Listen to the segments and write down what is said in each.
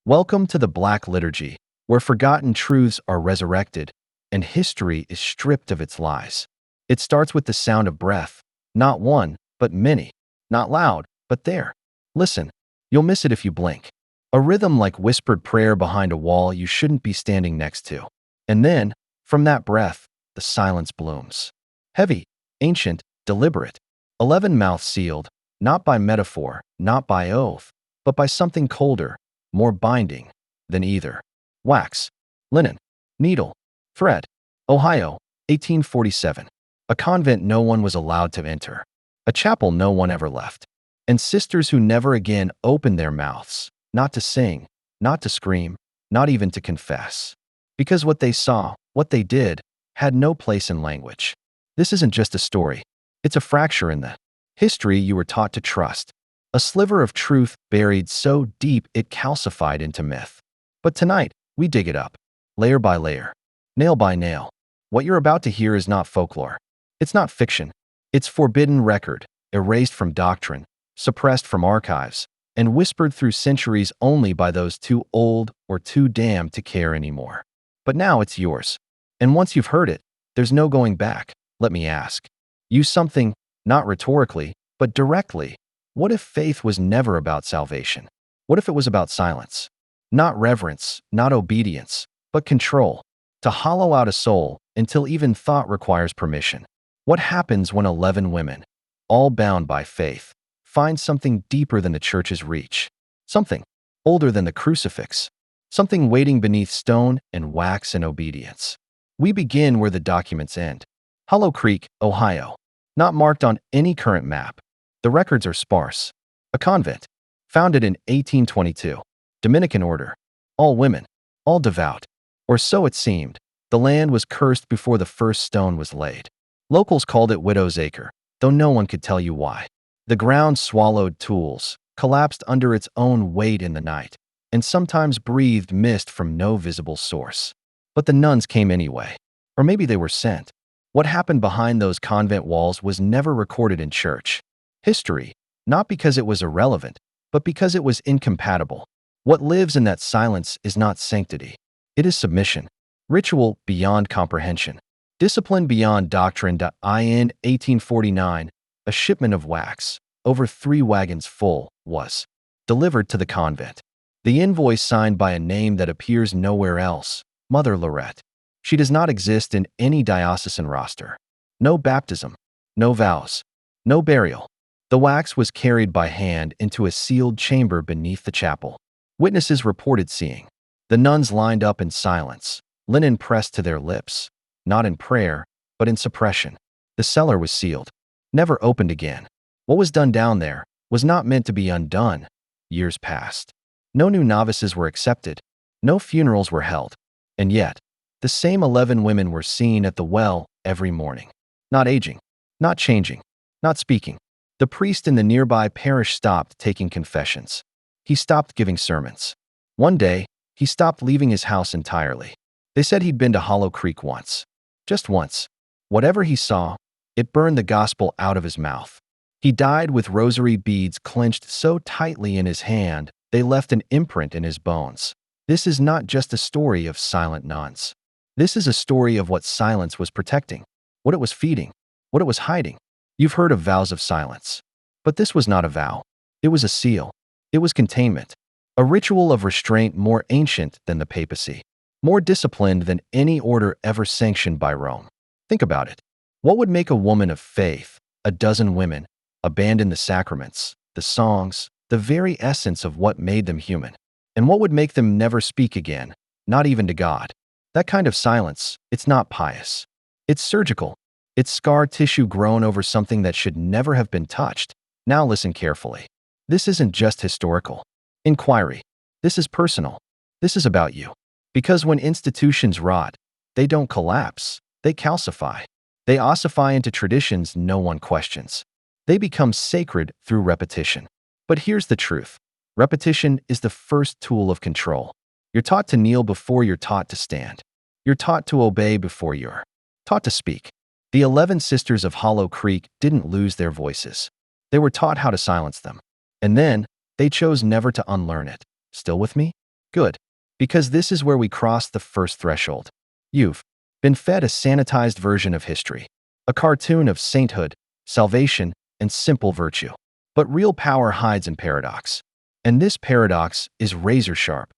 Welcome to the Black Liturgy, where forgotten truths are resurrected and history is stripped of its lies. It starts with the sound of breath, not one, but many, not loud, but there. Listen, you'll miss it if you blink. A rhythm like whispered prayer behind a wall you shouldn't be standing next to. And then, from that breath, the silence blooms. Heavy, ancient, deliberate. 11 mouths sealed, not by metaphor, not by oath, but by something colder, more binding than either. Wax, linen, needle, thread. Ohio, 1847. A convent no one was allowed to enter. A chapel no one ever left. And sisters who never again opened their mouths, not to sing, not to scream, not even to confess. Because what they saw, what they did, had no place in language. This isn't just a story. It's a fracture in the history you were taught to trust. A sliver of truth buried so deep it calcified into myth. But tonight, we dig it up, layer by layer, nail by nail. What you're about to hear is not folklore. It's not fiction. It's forbidden record, erased from doctrine, suppressed from archives, and whispered through centuries only by those too old or too damned to care anymore. But now it's yours. And once you've heard it, there's no going back. Let me ask. Use something, not rhetorically, but directly. What if faith was never about salvation? What if it was about silence? Not reverence, not obedience, but control. To hollow out a soul until even thought requires permission. What happens when 11 women, all bound by faith, find something deeper than the church's reach? Something older than the crucifix. Something waiting beneath stone and wax and obedience. We begin where the documents end. Hollow Creek, Ohio. Not marked on any current map. The records are sparse. A convent, founded in 1822. Dominican order. All women. All devout. Or so it seemed. The land was cursed before the first stone was laid. Locals called it Widow's Acre, though no one could tell you why. The ground swallowed tools, collapsed under its own weight in the night, and sometimes breathed mist from no visible source. But the nuns came anyway. Or maybe they were sent. What happened behind those convent walls was never recorded in church history, not because it was irrelevant, but because it was incompatible. What lives in that silence is not sanctity. It is submission. Ritual beyond comprehension. Discipline beyond doctrine. In 1849, a shipment of wax, over 3 wagons full, was delivered to the convent. The invoice signed by a name that appears nowhere else, Mother Lorette. She does not exist in any diocesan roster. No baptism, no vows, no burial. The wax was carried by hand into a sealed chamber beneath the chapel. Witnesses reported seeing the nuns lined up in silence, linen pressed to their lips, not in prayer, but in suppression. The cellar was sealed, never opened again. What was done down there was not meant to be undone. Years passed. No new novices were accepted. No funerals were held. And yet, the same 11 women were seen at the well every morning. Not aging, not changing, not speaking. The priest in the nearby parish stopped taking confessions. He stopped giving sermons. One day, he stopped leaving his house entirely. They said he'd been to Hollow Creek once. Just once. Whatever he saw, it burned the gospel out of his mouth. He died with rosary beads clenched so tightly in his hand, they left an imprint in his bones. This is not just a story of silent nuns. This is a story of what silence was protecting, what it was feeding, what it was hiding. You've heard of vows of silence. But this was not a vow. It was a seal. It was containment. A ritual of restraint more ancient than the papacy. More disciplined than any order ever sanctioned by Rome. Think about it. What would make a woman of faith, a dozen women, abandon the sacraments, the songs, the very essence of what made them human? And what would make them never speak again, not even to God? That kind of silence, it's not pious. It's surgical. It's scar tissue grown over something that should never have been touched. Now listen carefully. This isn't just historical inquiry. This is personal. This is about you. Because when institutions rot, they don't collapse. They calcify. They ossify into traditions no one questions. They become sacred through repetition. But here's the truth. Repetition is the first tool of control. You're taught to kneel before you're taught to stand. You're taught to obey before you're taught to speak. The 11 sisters of Hollow Creek didn't lose their voices. They were taught how to silence them. And then, they chose never to unlearn it. Still with me? Good. Because this is where we cross the first threshold. You've been fed a sanitized version of history, a cartoon of sainthood, salvation, and simple virtue. But real power hides in paradox. And this paradox is razor sharp.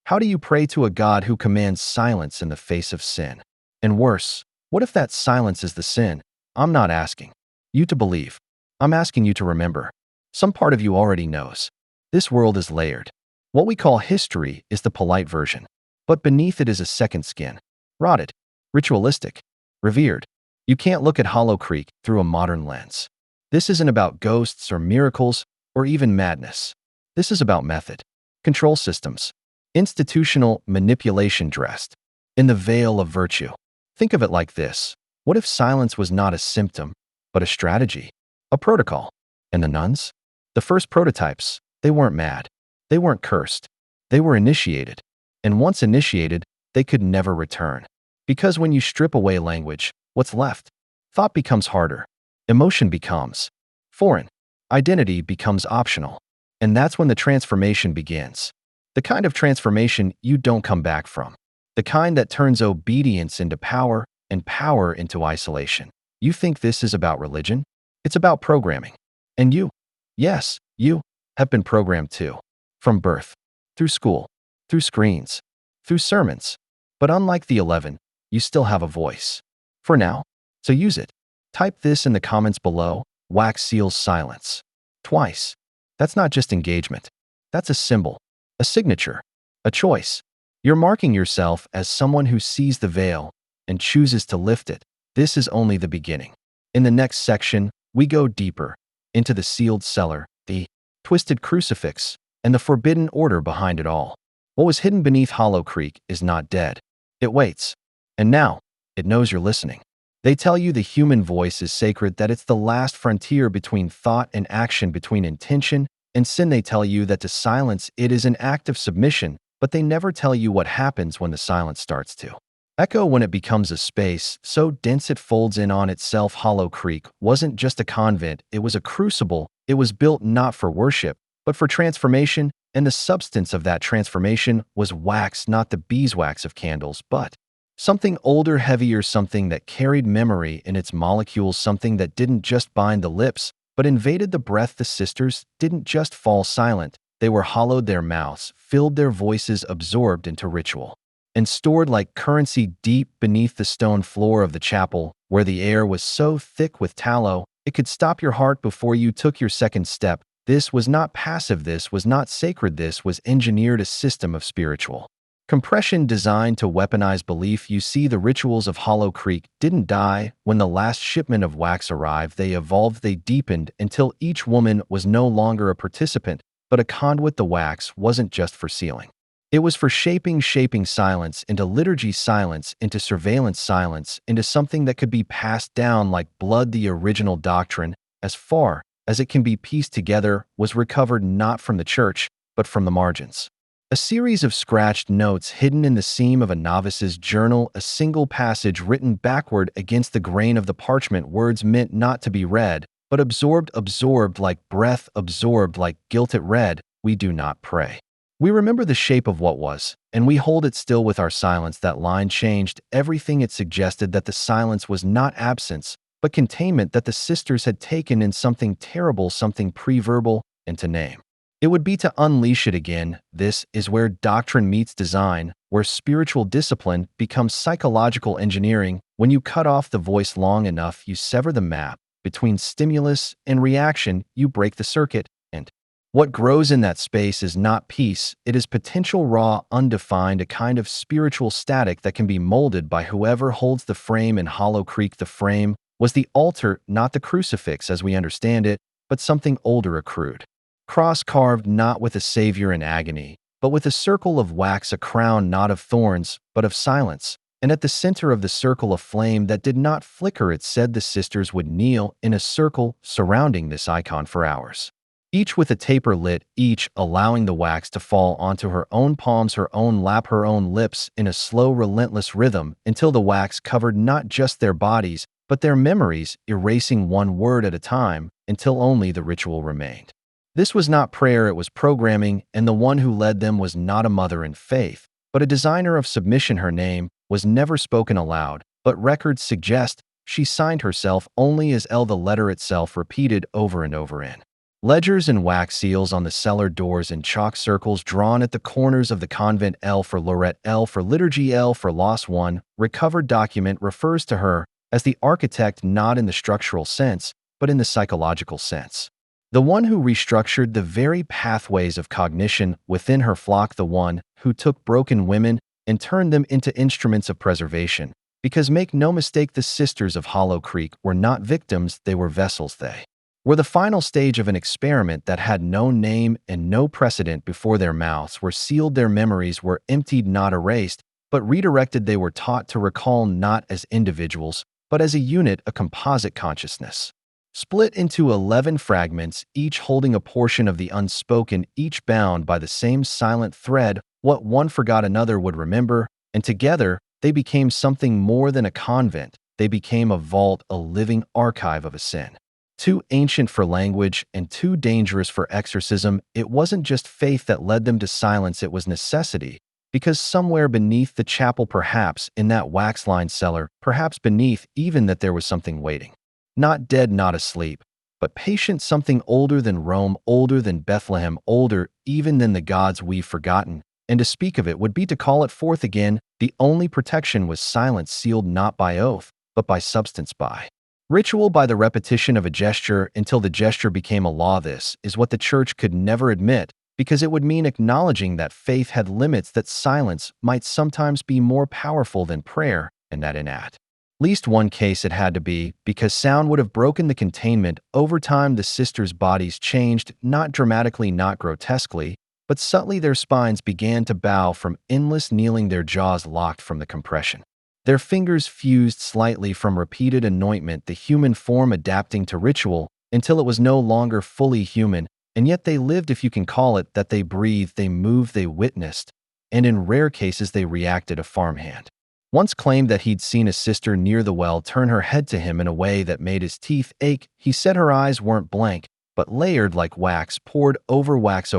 How do you pray to a God who commands silence in the face of sin? And worse, what if that silence is the sin? I'm not asking you to believe. I'm asking you to remember. Some part of you already knows. This world is layered. What we call history is the polite version, but beneath it is a second skin. Rotted, ritualistic, revered. You can't look at Hollow Creek through a modern lens. This isn't about ghosts or miracles or even madness. This is about method, control systems, institutional manipulation dressed in the veil of virtue. Think of it like this. What if silence was not a symptom, but a strategy, a protocol? And the nuns? The first prototypes, they weren't mad. They weren't cursed. They were initiated. And once initiated, they could never return. Because when you strip away language, what's left? Thought becomes harder. Emotion becomes foreign. Identity becomes optional. And that's when the transformation begins. The kind of transformation you don't come back from. The kind that turns obedience into power and power into isolation. You think this is about religion? It's about programming. And you, yes, you, have been programmed too. From birth, through school, through screens, through sermons. But unlike the 11, you still have a voice. For now, so use it. Type this in the comments below. Wax seals silence. Twice. That's not just engagement. That's a symbol, a signature, a choice. You're marking yourself as someone who sees the veil and chooses to lift it. This is only the beginning. In the next section, we go deeper into the sealed cellar, the twisted crucifix, and the forbidden order behind it all. What was hidden beneath Hollow Creek is not dead. It waits. And now, it knows you're listening. They tell you the human voice is sacred, that it's the last frontier between thought and action, between intention and sin. They tell you that to silence it is an act of submission, but they never tell you what happens when the silence starts to echo, when it becomes a space so dense it folds in on itself. Hollow Creek wasn't just a convent, it was a crucible. It was built not for worship, but for transformation, and the substance of that transformation was wax, not the beeswax of candles, but something older, heavier, something that carried memory in its molecules, something that didn't just bind the lips, but invaded the breath. The sisters didn't just fall silent. They were hollowed, their mouths filled, their voices absorbed into ritual, and stored like currency deep beneath the stone floor of the chapel, where the air was so thick with tallow, it could stop your heart before you took your second step. This was not passive, this was not sacred, this was engineered, a system of spiritual compression designed to weaponize belief. You see, the rituals of Hollow Creek didn't die when the last shipment of wax arrived. They evolved, they deepened, until each woman was no longer a participant, but a conduit. The wax wasn't just for sealing. It was for shaping silence into liturgy, silence into surveillance, silence into something that could be passed down like blood. The original doctrine, as far as it can be pieced together, was recovered not from the church, but from the margins. A series of scratched notes hidden in the seam of a novice's journal, a single passage written backward against the grain of the parchment, words meant not to be read, but absorbed like breath, absorbed like guilt. It read, "We do not pray. We remember the shape of what was, and we hold it still with our silence." That line changed everything. It suggested that the silence was not absence, but containment, that the sisters had taken in something terrible, something pre-verbal, and to name it would be to unleash it again. This is where doctrine meets design, where spiritual discipline becomes psychological engineering. When you cut off the voice long enough, you sever the map between stimulus and reaction, you break the circuit, and what grows in that space is not peace, it is potential, raw, undefined, a kind of spiritual static that can be molded by whoever holds the frame. In Hollow Creek, the frame was the altar, not the crucifix as we understand it, but something older, a crude cross carved not with a savior in agony, but with a circle of wax, a crown not of thorns, but of silence. And at the center of the circle, a flame that did not flicker. It said the sisters would kneel in a circle surrounding this icon for hours, each with a taper lit, each allowing the wax to fall onto her own palms, her own lap, her own lips, in a slow, relentless rhythm, until the wax covered not just their bodies, but their memories, erasing one word at a time, until only the ritual remained. This was not prayer, it was programming, and the one who led them was not a mother in faith, but a designer of submission. Her name was never spoken aloud, but records suggest she signed herself only as L, the letter itself repeated over and over in ledgers and wax seals on the cellar doors and chalk circles drawn at the corners of the convent. L for Lorette, L for liturgy, L for lost one. Recovered document refers to her as the architect not in the structural sense, but in the psychological sense. The one who restructured the very pathways of cognition within her flock, the one who took broken women and turned them into instruments of preservation. Because make no mistake, the sisters of Hollow Creek were not victims, they were vessels. They were the final stage of an experiment that had no name and no precedent. Before their mouths were sealed, their memories were emptied, not erased, but redirected. They were taught to recall not as individuals, but as a unit, a composite consciousness. Split into 11 fragments, each holding a portion of the unspoken, each bound by the same silent thread. What one forgot, another would remember, and together they became something more than a convent. They became a vault, a living archive of a sin. Too ancient for language and too dangerous for exorcism. It wasn't just faith that led them to silence, it was necessity. Because somewhere beneath the chapel, perhaps in that wax-lined cellar, perhaps beneath even that, there was something waiting. Not dead, not asleep, but patient, something older than Rome, older than Bethlehem, older even than the gods we've forgotten. And to speak of it would be to call it forth again. The only protection was silence, sealed not by oath, but by substance, by ritual, by the repetition of a gesture until the gesture became a law. This is what the church could never admit, because it would mean acknowledging that faith had limits, that silence might sometimes be more powerful than prayer, and that in at least one case it had to be, because sound would have broken the containment. Over time, the sisters' bodies changed, not dramatically, not grotesquely, but subtly. Their spines began to bow from endless kneeling, their jaws locked from the compression. Their fingers fused slightly from repeated anointment, the human form adapting to ritual until it was no longer fully human, and yet they lived, if you can call it that. They breathed, they moved, they witnessed, and in rare cases they reacted. A farmhand once claimed that he'd seen a sister near the well turn her head to him in a way that made his teeth ache. He said her eyes weren't blank, but layered like wax, poured over wax,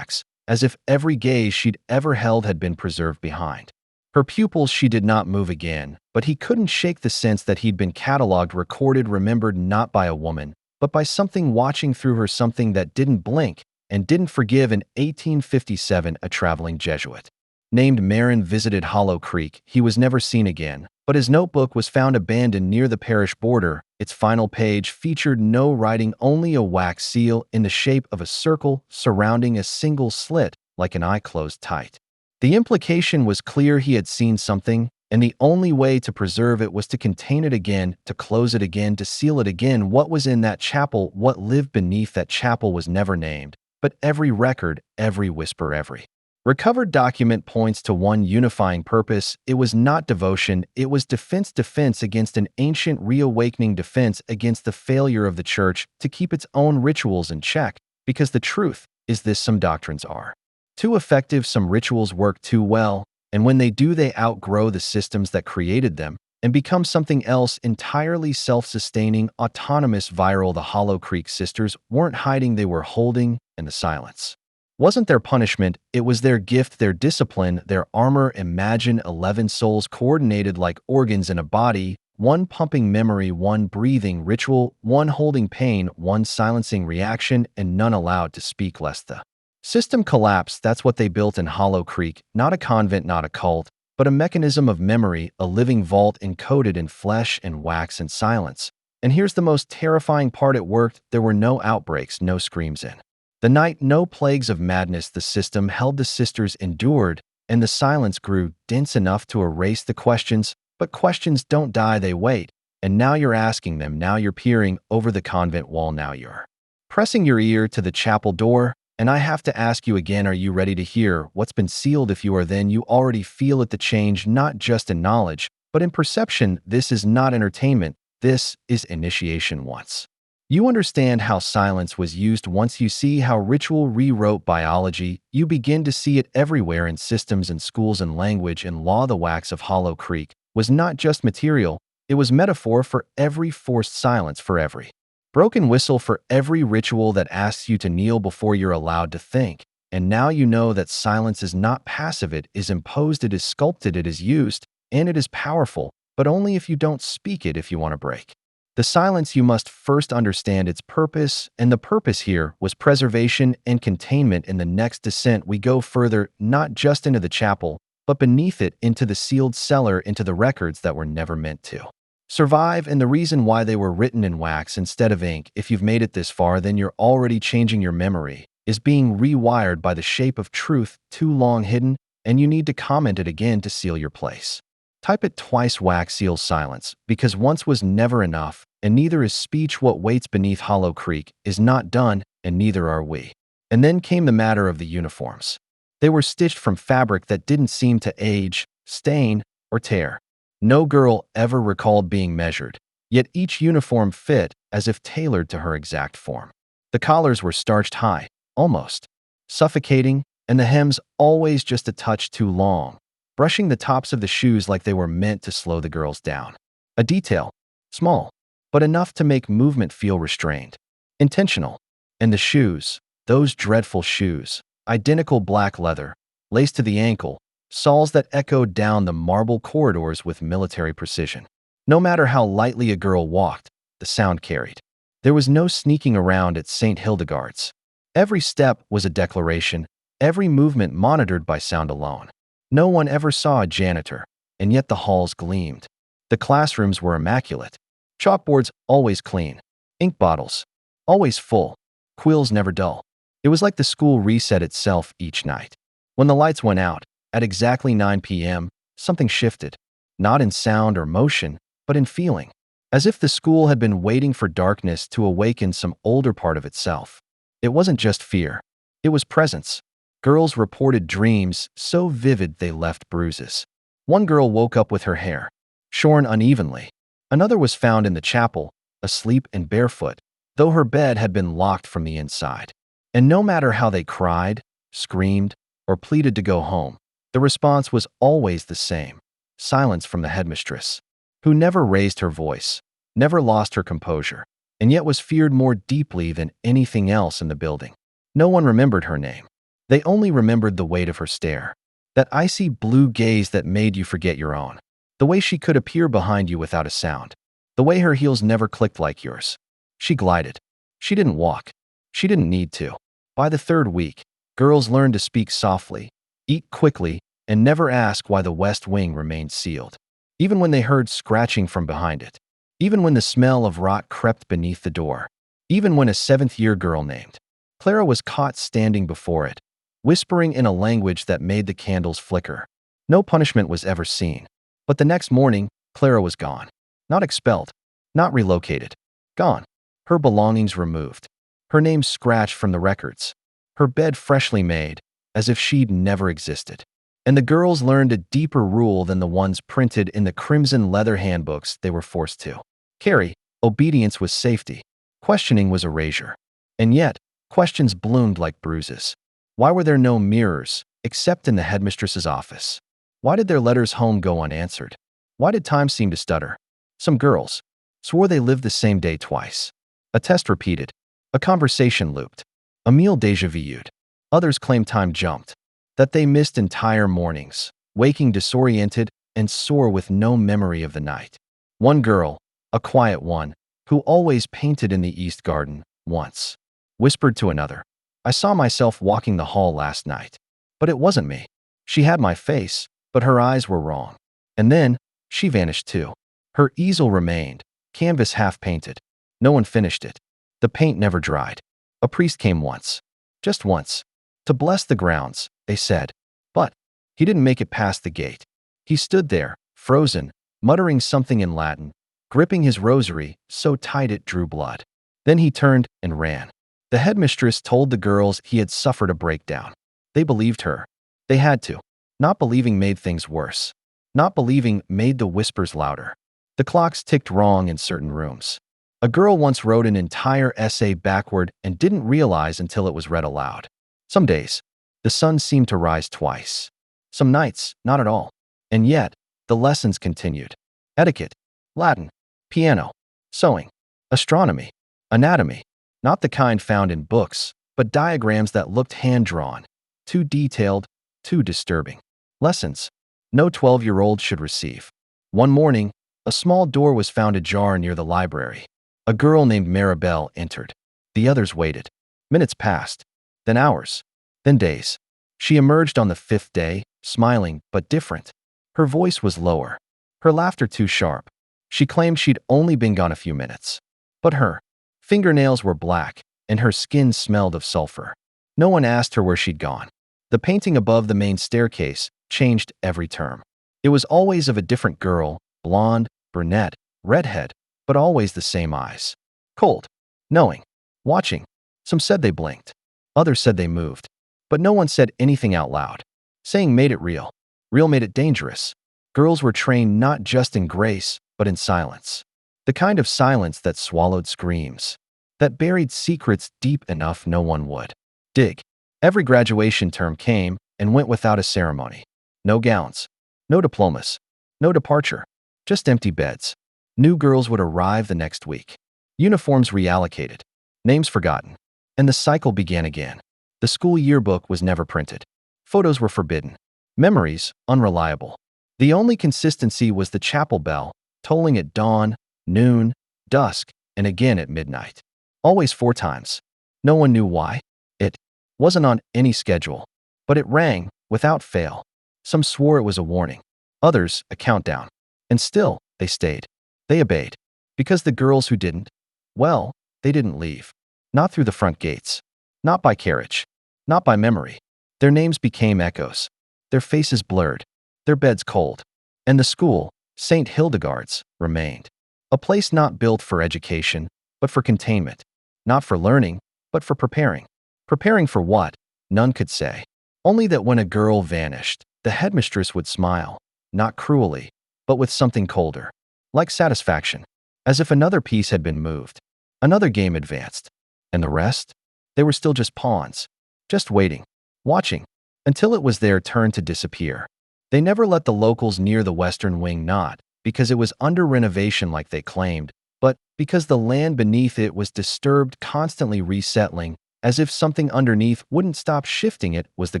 as if every gaze she'd ever held had been preserved behind her pupils. She did not move again, but he couldn't shake the sense that he'd been cataloged, recorded, remembered, not by a woman, but by something watching through her, something that didn't blink and didn't forgive. In 1857, a traveling Jesuit named Marin visited Hollow Creek. He was never seen again, but his notebook was found abandoned near the parish border. Its final page featured no writing, only a wax seal in the shape of a circle surrounding a single slit, like an eye closed tight. The implication was clear: he had seen something, and the only way to preserve it was to contain it again, to close it again, to seal it again. What was in that chapel, what lived beneath that chapel, was never named, but every record, every whisper, every recovered document points to one unifying purpose. It was not devotion, it was defense. Defense against an ancient reawakening, defense against the failure of the church to keep its own rituals in check. Because the truth is this: some doctrines are too effective, some rituals work too well, and when they do, they outgrow the systems that created them and become something else entirely, self-sustaining, autonomous, viral. The Hollow Creek sisters weren't hiding, they were holding, and the silence wasn't their punishment, it was their gift, their discipline, their armor. Imagine 11 souls coordinated like organs in a body, one pumping memory, one breathing ritual, one holding pain, one silencing reaction, and none allowed to speak lest the system collapsed. That's what they built in Hollow Creek, not a convent, not a cult, but a mechanism of memory, a living vault encoded in flesh and wax and silence. And here's the most terrifying part: it worked. There were no outbreaks, no screams in the night, no plagues of madness. The system held, the sisters endured, and the silence grew dense enough to erase the questions. But questions don't die, they wait. And now you're asking them, now you're peering over the convent wall, now you're pressing your ear to the chapel door. And I have to ask you again, are you ready to hear what's been sealed? If you are, then you already feel it, the change, not just in knowledge, but in perception. This is not entertainment, this is initiation. Once you understand how silence was used, once you see how ritual rewrote biology, you begin to see it everywhere, in systems and schools and language and law. The wax of Hollow Creek was not just material, it was metaphor for every forced silence, for every Broken whistle for every ritual that asks you to kneel before you're allowed to think. And now you know that silence is not passive, it is imposed, it is sculpted, it is used, and it is powerful, but only if you don't speak it if you want to break. The silence, you must first understand its purpose, and the purpose here was preservation and containment. In the next descent, we go further, not just into the chapel, but beneath it, into the sealed cellar, into the records that were never meant to survive, and the reason why they were written in wax instead of ink. If you've made it this far, then you're already changing. Your memory is being rewired by the shape of truth too long hidden, and you need to comment it again to seal your place. Type it twice. Wax seals silence, because once was never enough, and neither is speech. What waits beneath Hollow Creek is not done, and neither are we. And then came the matter of the uniforms. They were stitched from fabric that didn't seem to age, stain, or tear. No girl ever recalled being measured, yet each uniform fit as if tailored to her exact form. The collars were starched high, almost suffocating, and the hems always just a touch too long, brushing the tops of the shoes like they were meant to slow the girls down. A detail, small, but enough to make movement feel restrained, intentional. And the shoes, those dreadful shoes, identical black leather, laced to the ankle, soles that echoed down the marble corridors with military precision. No matter how lightly a girl walked, the sound carried. There was no sneaking around at St. Hildegard's. Every step was a declaration, every movement monitored by sound alone. No one ever saw a janitor, and yet the halls gleamed. The classrooms were immaculate. Chalkboards always clean. Ink bottles always full. Quills never dull. It was like the school reset itself each night. When the lights went out, at exactly 9 p.m., something shifted, not in sound or motion, but in feeling, as if the school had been waiting for darkness to awaken some older part of itself. It wasn't just fear. It was presence. Girls reported dreams so vivid they left bruises. One girl woke up with her hair shorn unevenly. Another was found in the chapel, asleep and barefoot, though her bed had been locked from the inside. And no matter how they cried, screamed, or pleaded to go home, the response was always the same: silence from the headmistress, who never raised her voice, never lost her composure, and yet was feared more deeply than anything else in the building. No one remembered her name. They only remembered the weight of her stare, that icy blue gaze that made you forget your own, the way she could appear behind you without a sound, the way her heels never clicked like yours. She glided. She didn't walk. She didn't need to. By the third week, girls learned to speak softly, eat quickly, and never ask why the west wing remained sealed, even when they heard scratching from behind it, even when the smell of rot crept beneath the door, even when a seventh-year girl named Clara was caught standing before it, whispering in a language that made the candles flicker. No punishment was ever seen. But the next morning, Clara was gone. Not expelled, not relocated. Gone. Her belongings removed. Her name scratched from the records. Her bed freshly made, as if she'd never existed. And the girls learned a deeper rule than the ones printed in the crimson leather handbooks they were forced to carry. Obedience was safety. Questioning was erasure. And yet, questions bloomed like bruises. Why were there no mirrors, except in the headmistress's office? Why did their letters home go unanswered? Why did time seem to stutter? Some girls swore they lived the same day twice. A test repeated. A conversation looped. A meal déjà vued. Others claimed time jumped, that they missed entire mornings, waking disoriented and sore with no memory of the night. One girl, a quiet one, who always painted in the East Garden, once whispered to another, "I saw myself walking the hall last night. But it wasn't me. She had my face, but her eyes were wrong." And then, she vanished too. Her easel remained, canvas half painted. No one finished it. The paint never dried. A priest came once, just once, to bless the grounds, they said. But he didn't make it past the gate. He stood there, frozen, muttering something in Latin, gripping his rosary so tight it drew blood. Then he turned and ran. The headmistress told the girls he had suffered a breakdown. They believed her. They had to. Not believing made things worse. Not believing made the whispers louder. The clocks ticked wrong in certain rooms. A girl once wrote an entire essay backward and didn't realize until it was read aloud. Some days, the sun seemed to rise twice. Some nights, not at all. And yet, the lessons continued. Etiquette, Latin, piano, sewing, astronomy. Anatomy. Not the kind found in books, but diagrams that looked hand-drawn. Too detailed, too disturbing. Lessons. No 12-year-old should receive. One morning, a small door was found ajar near the library. A girl named Maribel entered. The others waited. Minutes passed, then hours, then days. She emerged on the 5th day, smiling but different. Her voice was lower, her laughter too sharp. She claimed she'd only been gone a few minutes. But her fingernails were black, and her skin smelled of sulfur. No one asked her where she'd gone. The painting above the main staircase changed every term. It was always of a different girl, blonde, brunette, redhead, but always the same eyes. Cold, knowing, watching. Some said they blinked. Others said they moved. But no one said anything out loud. Saying made it real. Real made it dangerous. Girls were trained not just in grace, but in silence. The kind of silence that swallowed screams. That buried secrets deep enough no one would dig. Every graduation term came and went without a ceremony. No gowns. No diplomas. No departure. Just empty beds. New girls would arrive the next week. Uniforms reallocated. Names forgotten. And the cycle began again. The school yearbook was never printed. Photos were forbidden. Memories unreliable. The only consistency was the chapel bell, tolling at dawn, noon, dusk, and again at midnight. Always 4 times. No one knew why. It wasn't on any schedule, but it rang without fail. Some swore it was a warning. Others, a countdown. And still, they stayed. They obeyed. Because the girls who didn't, well, they didn't leave. Not through the front gates. Not by carriage. Not by memory. Their names became echoes. Their faces blurred. Their beds cold. And the school, St. Hildegard's, remained. A place not built for education, but for containment. Not for learning, but for preparing. Preparing for what? None could say. Only that when a girl vanished, the headmistress would smile, not cruelly, but with something colder. Like satisfaction. As if another piece had been moved. Another game advanced. And the rest? They were still just pawns. Just waiting. Watching. Until it was their turn to disappear. They never let the locals near the western wing not because it was under renovation like they claimed, but because the land beneath it was disturbed, constantly resettling, as if something underneath wouldn't stop shifting. It was the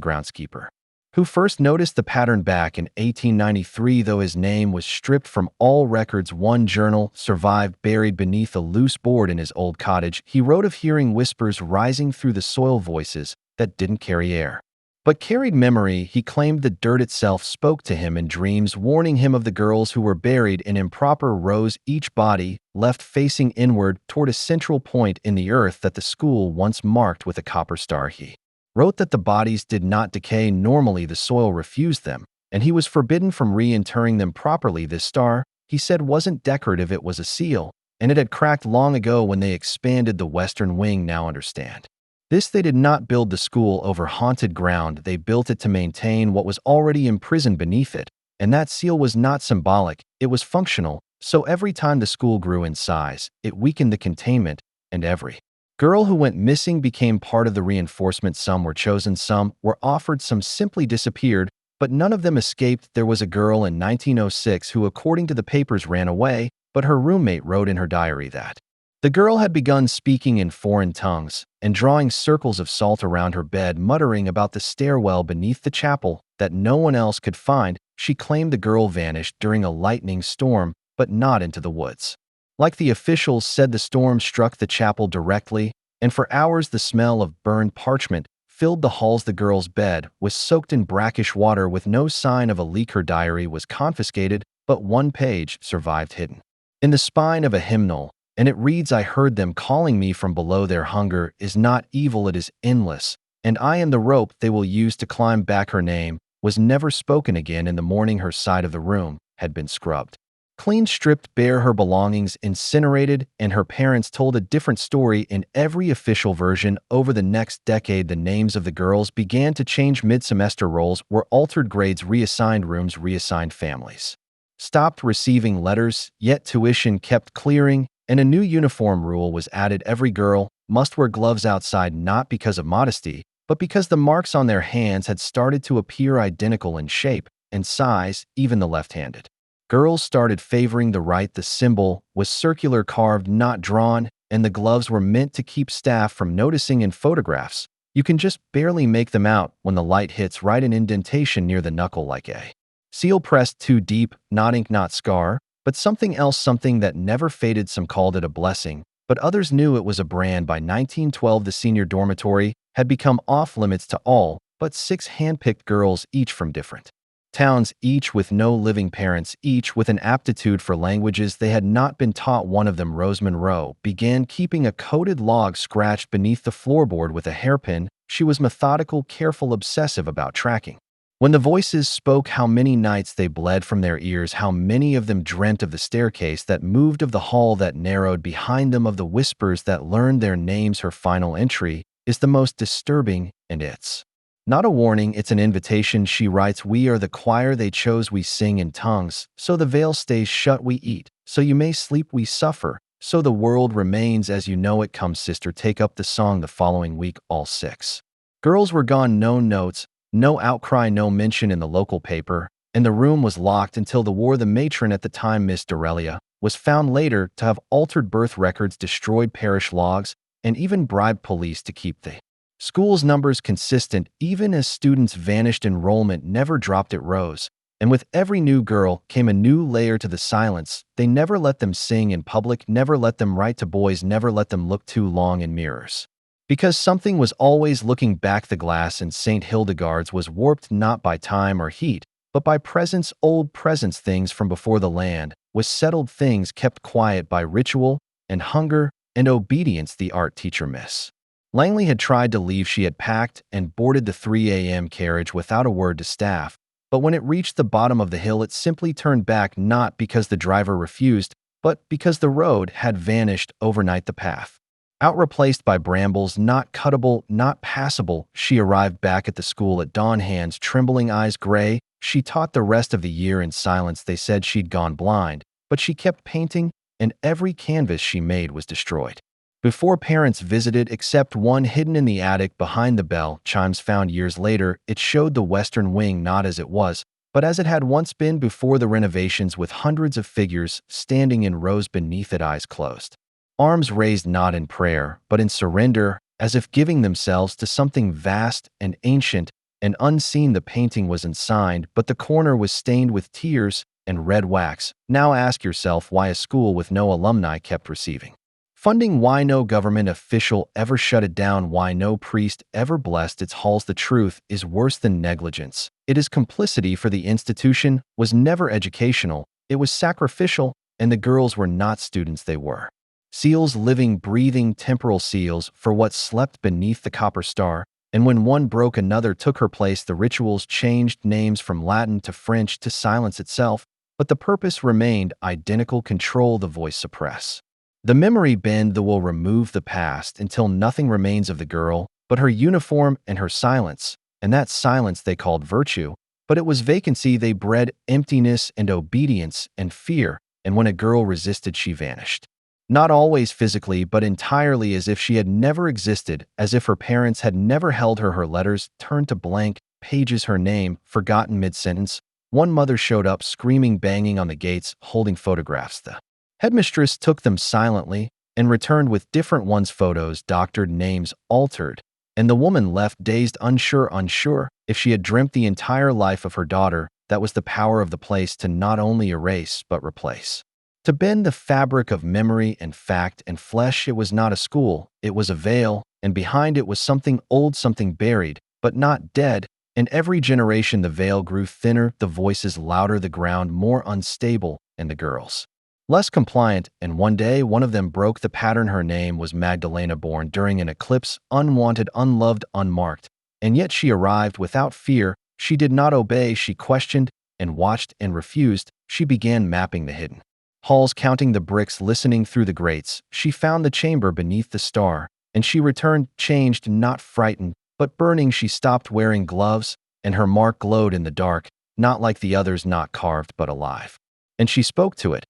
groundskeeper who first noticed the pattern back in 1893, though his name was stripped from all records. One journal survived buried beneath a loose board in his old cottage. He wrote of hearing whispers rising through the soil, voices that didn't carry air, but carried memory. He claimed the dirt itself spoke to him in dreams, warning him of the girls who were buried in improper rows, each body left facing inward toward a central point in the earth that the school once marked with a copper star. He wrote that the bodies did not decay normally, the soil refused them, and he was forbidden from reinterring them properly. This star, he said, wasn't decorative, it was a seal, and it had cracked long ago when they expanded the western wing. Now understand. This, they did not build the school over haunted ground, they built it to maintain what was already imprisoned beneath it, and that seal was not symbolic, it was functional, so every time the school grew in size, it weakened the containment, and every girl who went missing became part of the reinforcement. Some were chosen, some were offered, some simply disappeared, but none of them escaped. There was a girl in 1906 who, according to the papers, ran away, but her roommate wrote in her diary that the girl had begun speaking in foreign tongues and drawing circles of salt around her bed, muttering about the stairwell beneath the chapel that no one else could find. She claimed the girl vanished during a lightning storm, but not into the woods. Like the officials said, the storm struck the chapel directly, and for hours the smell of burned parchment filled the halls. The girl's bed was soaked in brackish water with no sign of a leak. Her diary was confiscated, but one page survived hidden in the spine of a hymnal, and it reads, "I heard them calling me from below. Their hunger is not evil, it is endless, and I am the rope they will use to climb back." Her name was never spoken again. In the morning, her side of the room had been scrubbed clean, stripped bare, her belongings incinerated, and her parents told a different story in every official version. Over the next decade, the names of the girls began to change. Mid-semester roles were altered, grades reassigned, rooms reassigned, families stopped receiving letters, yet tuition kept clearing, and a new uniform rule was added. Every girl must wear gloves outside, not because of modesty, but because the marks on their hands had started to appear identical in shape and size. Even the left-handed girls started favoring the right. The symbol was circular, carved, not drawn, and the gloves were meant to keep staff from noticing in photographs. You can just barely make them out when the light hits right an indentation near the knuckle like a seal pressed too deep, not ink, not scar, but something else, something that never faded. Some called it a blessing, but others knew it was a brand. By 1912, the senior dormitory had become off-limits to all but 6 handpicked girls, each from different towns, each with no living parents, each with an aptitude for languages they had not been taught. One of them, Rose Monroe, began keeping a coded log scratched beneath the floorboard with a hairpin. She was methodical, careful, obsessive about tracking when the voices spoke, how many nights they bled from their ears, how many of them dreamt of the staircase that moved, of the hall that narrowed behind them, of the whispers that learned their names. Her final entry is the most disturbing, and it's not a warning, it's an invitation. She writes, "We are the choir they chose, we sing in tongues, so the veil stays shut, we eat, so you may sleep, we suffer, so the world remains as you know it. Come, sister, take up the song." The following week, all 6 girls were gone. No notes, no outcry, no mention in the local paper, and the room was locked until the war. The matron at the time, Miss Dorelia, was found later to have altered birth records, destroyed parish logs, and even bribed police to keep the school's numbers consistent. Even as students vanished, enrollment never dropped. It rose, and with every new girl came a new layer to the silence. They never let them sing in public, never let them write to boys, never let them look too long in mirrors, because something was always looking back. The glass in St. Hildegard's was warped not by time or heat, but by presence, old presence, things from before the land was settled, things kept quiet by ritual and hunger and obedience. The art teacher, Miss Langley, had tried to leave. She had packed and boarded the 3 a.m. carriage without a word to staff, but when it reached the bottom of the hill, it simply turned back, not because the driver refused, but because the road had vanished overnight. The path out, replaced by brambles, not cuttable, not passable. She arrived back at the school at dawn, hands trembling, eyes gray. She taught the rest of the year in silence. They said she'd gone blind, but she kept painting, and every canvas she made was destroyed before parents visited, except one hidden in the attic behind the bell chimes. Found years later, it showed the western wing not as it was, but as it had once been before the renovations, with hundreds of figures standing in rows beneath it, eyes closed, arms raised, not in prayer, but in surrender, as if giving themselves to something vast and ancient and unseen. The painting was unsigned, but the corner was stained with tears and red wax. Now ask yourself why a school with no alumni kept receiving funding, why no government official ever shut it down, why no priest ever blessed its halls. The truth is worse than negligence. It is complicity, for the institution was never educational, it was sacrificial, and the girls were not students, they were seals, living, breathing, temporal seals for what slept beneath the copper star. And when one broke, another took her place. The rituals changed names from Latin to French to silence itself, but the purpose remained identical: control the voice, suppress the memory, bend the will, remove the past until nothing remains of the girl but her uniform and her silence. And that silence they called virtue, but it was vacancy. They bred emptiness and obedience and fear, and when a girl resisted, she vanished. Not always physically, but entirely, as if she had never existed, as if her parents had never held her. Her letters turned to blank pages, her name forgotten mid-sentence. One mother showed up, screaming, banging on the gates, holding photographs. The headmistress took them silently and returned with different ones, photos doctored, names altered, and the woman left, dazed, unsure if she had dreamt the entire life of her daughter. That was the power of the place, to not only erase but replace, to bend the fabric of memory and fact and flesh. It was not a school, it was a veil, and behind it was something old, something buried, but not dead. In every generation the veil grew thinner, the voices louder, the ground more unstable, and the girls less compliant. And one day one of them broke the pattern. Her name was Magdalena, born during an eclipse, unwanted, unloved, unmarked. And yet she arrived without fear. She did not obey, she questioned and watched and refused. She began mapping the hidden halls, counting the bricks, listening through the grates. She found the chamber beneath the star, and she returned, changed, not frightened, but burning. She stopped wearing gloves, and her mark glowed in the dark, not like the others, not carved, but alive. And she spoke to it,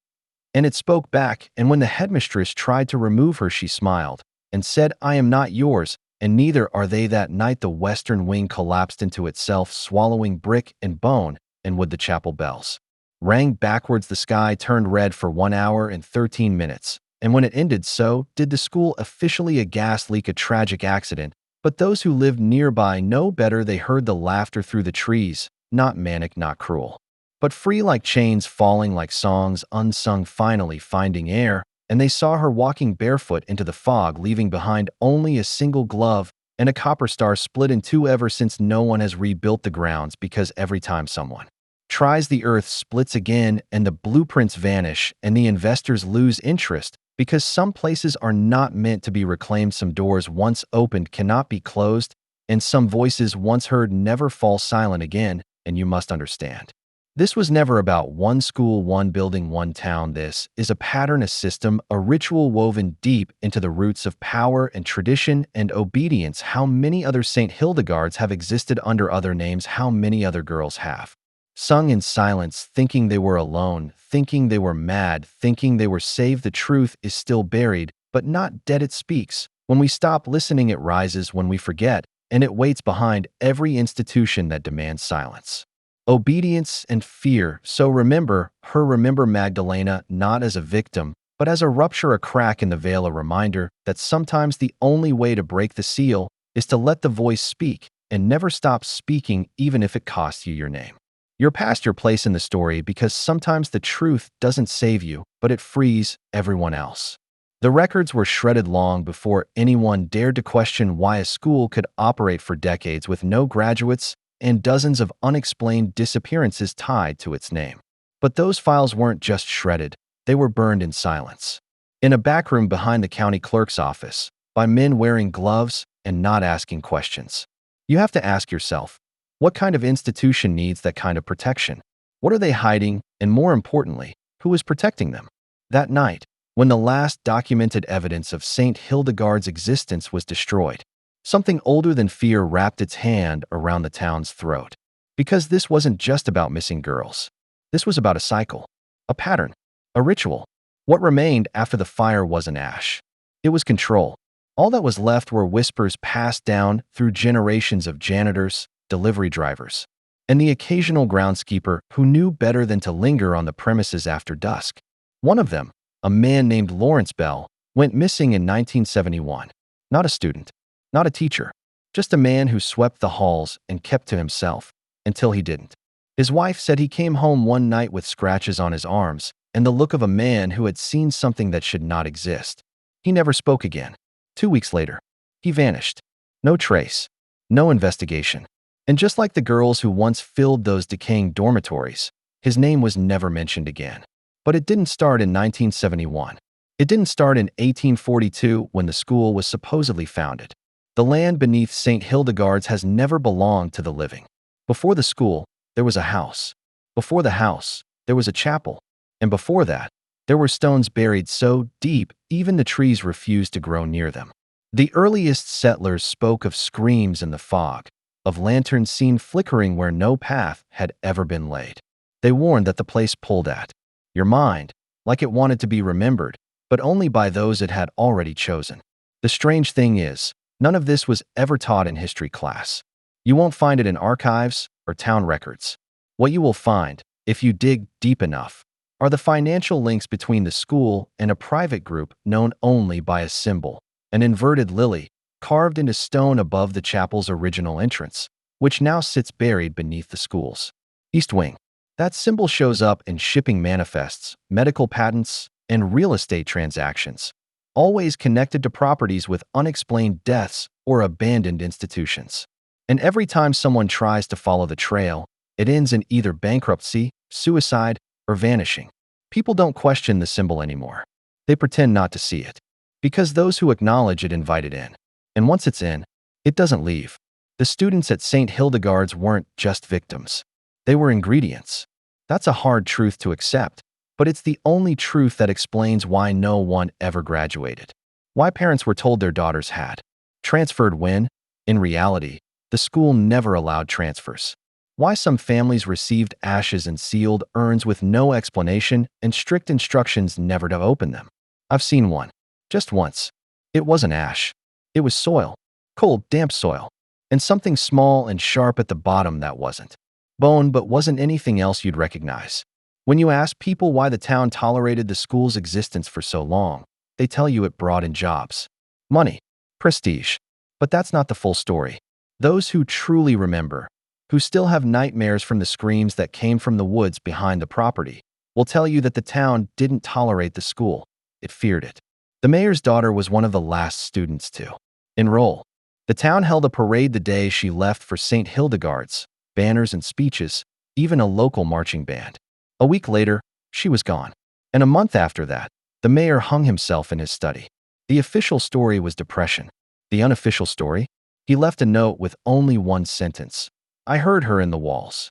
and it spoke back. And when the headmistress tried to remove her, she smiled and said, "I am not yours, and neither are they." That night the western wing collapsed into itself, swallowing brick and bone and wood. The chapel bells rang backwards. The sky turned red for 1 hour and 13 minutes. And when it ended, so did the school. Officially a gas leak, a tragic accident, but those who lived nearby know better. They heard the laughter through the trees, not manic, not cruel, but free like chains falling, like songs unsung finally finding air. And they saw her walking barefoot into the fog, leaving behind only a single glove and a copper star split in two. Ever since, no one has rebuilt the grounds, because every time someone tries, the earth splits again and the blueprints vanish, and the investors lose interest, because some places are not meant to be reclaimed. Some doors once opened cannot be closed, and some voices once heard never fall silent again. And you must understand, this was never about one school, one building, one town. This is a pattern, a system, a ritual woven deep into the roots of power and tradition and obedience. How many other St. Hildegardes have existed under other names? How many other girls have sung in silence, thinking they were alone, thinking they were mad, thinking they were saved? The truth is still buried, but not dead. It speaks. When we stop listening, it rises. When we forget, and it waits behind every institution that demands silence, obedience, and fear. So remember her, remember Magdalena, not as a victim, but as a rupture, a crack in the veil, a reminder that sometimes the only way to break the seal is to let the voice speak and never stop speaking, even if it costs you your name, your past, your place in the story, because sometimes the truth doesn't save you, but it frees everyone else. The records were shredded long before anyone dared to question why a school could operate for decades with no graduates and dozens of unexplained disappearances tied to its name. But those files weren't just shredded, they were burned in silence, in a back room behind the county clerk's office, by men wearing gloves and not asking questions. You have to ask yourself, what kind of institution needs that kind of protection? What are they hiding? And more importantly, who is protecting them? That night, when the last documented evidence of St. Hildegarde's existence was destroyed, something older than fear wrapped its hand around the town's throat. Because this wasn't just about missing girls. This was about a cycle, a pattern, a ritual. What remained after the fire wasn't ash. It was control. All that was left were whispers passed down through generations of janitors, delivery drivers, and the occasional groundskeeper who knew better than to linger on the premises after dusk. One of them, a man named Lawrence Bell, went missing in 1971. Not a student, not a teacher, just a man who swept the halls and kept to himself until he didn't. His wife said he came home one night with scratches on his arms and the look of a man who had seen something that should not exist. He never spoke again. 2 weeks later, he vanished. No trace, no investigation. And just like the girls who once filled those decaying dormitories, his name was never mentioned again. But it didn't start in 1971. It didn't start in 1842 when the school was supposedly founded. The land beneath St. Hildegarde's has never belonged to the living. Before the school, there was a house. Before the house, there was a chapel. And before that, there were stones buried so deep, even the trees refused to grow near them. The earliest settlers spoke of screams in the fog, of lanterns seen flickering where no path had ever been laid. They warned that the place pulled at your mind, like it wanted to be remembered, but only by those it had already chosen. The strange thing is, none of this was ever taught in history class. You won't find it in archives or town records. What you will find, if you dig deep enough, are the financial links between the school and a private group known only by a symbol, an inverted lily, carved into stone above the chapel's original entrance, which now sits buried beneath the school's east wing. That symbol shows up in shipping manifests, medical patents, and real estate transactions, always connected to properties with unexplained deaths or abandoned institutions. And every time someone tries to follow the trail, it ends in either bankruptcy, suicide, or vanishing. People don't question the symbol anymore. They pretend not to see it, because those who acknowledge it invite it in. And once it's in, it doesn't leave. The students at St. Hildegarde's weren't just victims. They were ingredients. That's a hard truth to accept, but it's the only truth that explains why no one ever graduated. Why parents were told their daughters had transferred when, in reality, the school never allowed transfers. Why some families received ashes in sealed urns with no explanation and strict instructions never to open them. I've seen one. Just once. It wasn't ash. It was soil. Cold, damp soil. And something small and sharp at the bottom that wasn't bone but wasn't anything else you'd recognize. When you ask people why the town tolerated the school's existence for so long, they tell you it brought in jobs, money, prestige. But that's not the full story. Those who truly remember, who still have nightmares from the screams that came from the woods behind the property, will tell you that the town didn't tolerate the school. It feared it. The mayor's daughter was one of the last students to enroll. The town held a parade the day she left for St. Hildegard's, banners and speeches, even a local marching band. A week later, she was gone. And a month after that, the mayor hung himself in his study. The official story was depression. The unofficial story? He left a note with only one sentence. I heard her in the walls.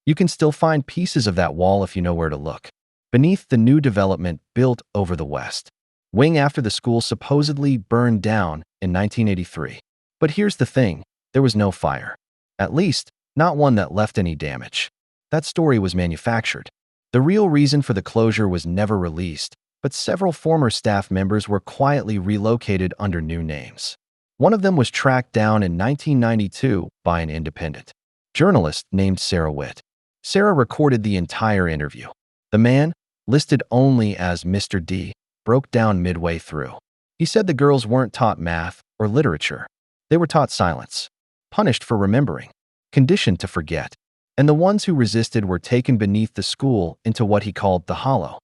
You can still find pieces of that wall if you know where to look. Beneath the new development built over the west wing after the school supposedly burned down in 1983. But here's the thing, there was no fire. At least, not one that left any damage. That story was manufactured. The real reason for the closure was never released, but several former staff members were quietly relocated under new names. One of them was tracked down in 1992 by an independent journalist named Sarah Witt. Sarah recorded the entire interview. The man, listed only as Mr. D, broke down midway through. He said the girls weren't taught math or literature. They were taught silence, punished for remembering, conditioned to forget. And the ones who resisted were taken beneath the school into what he called the hollow.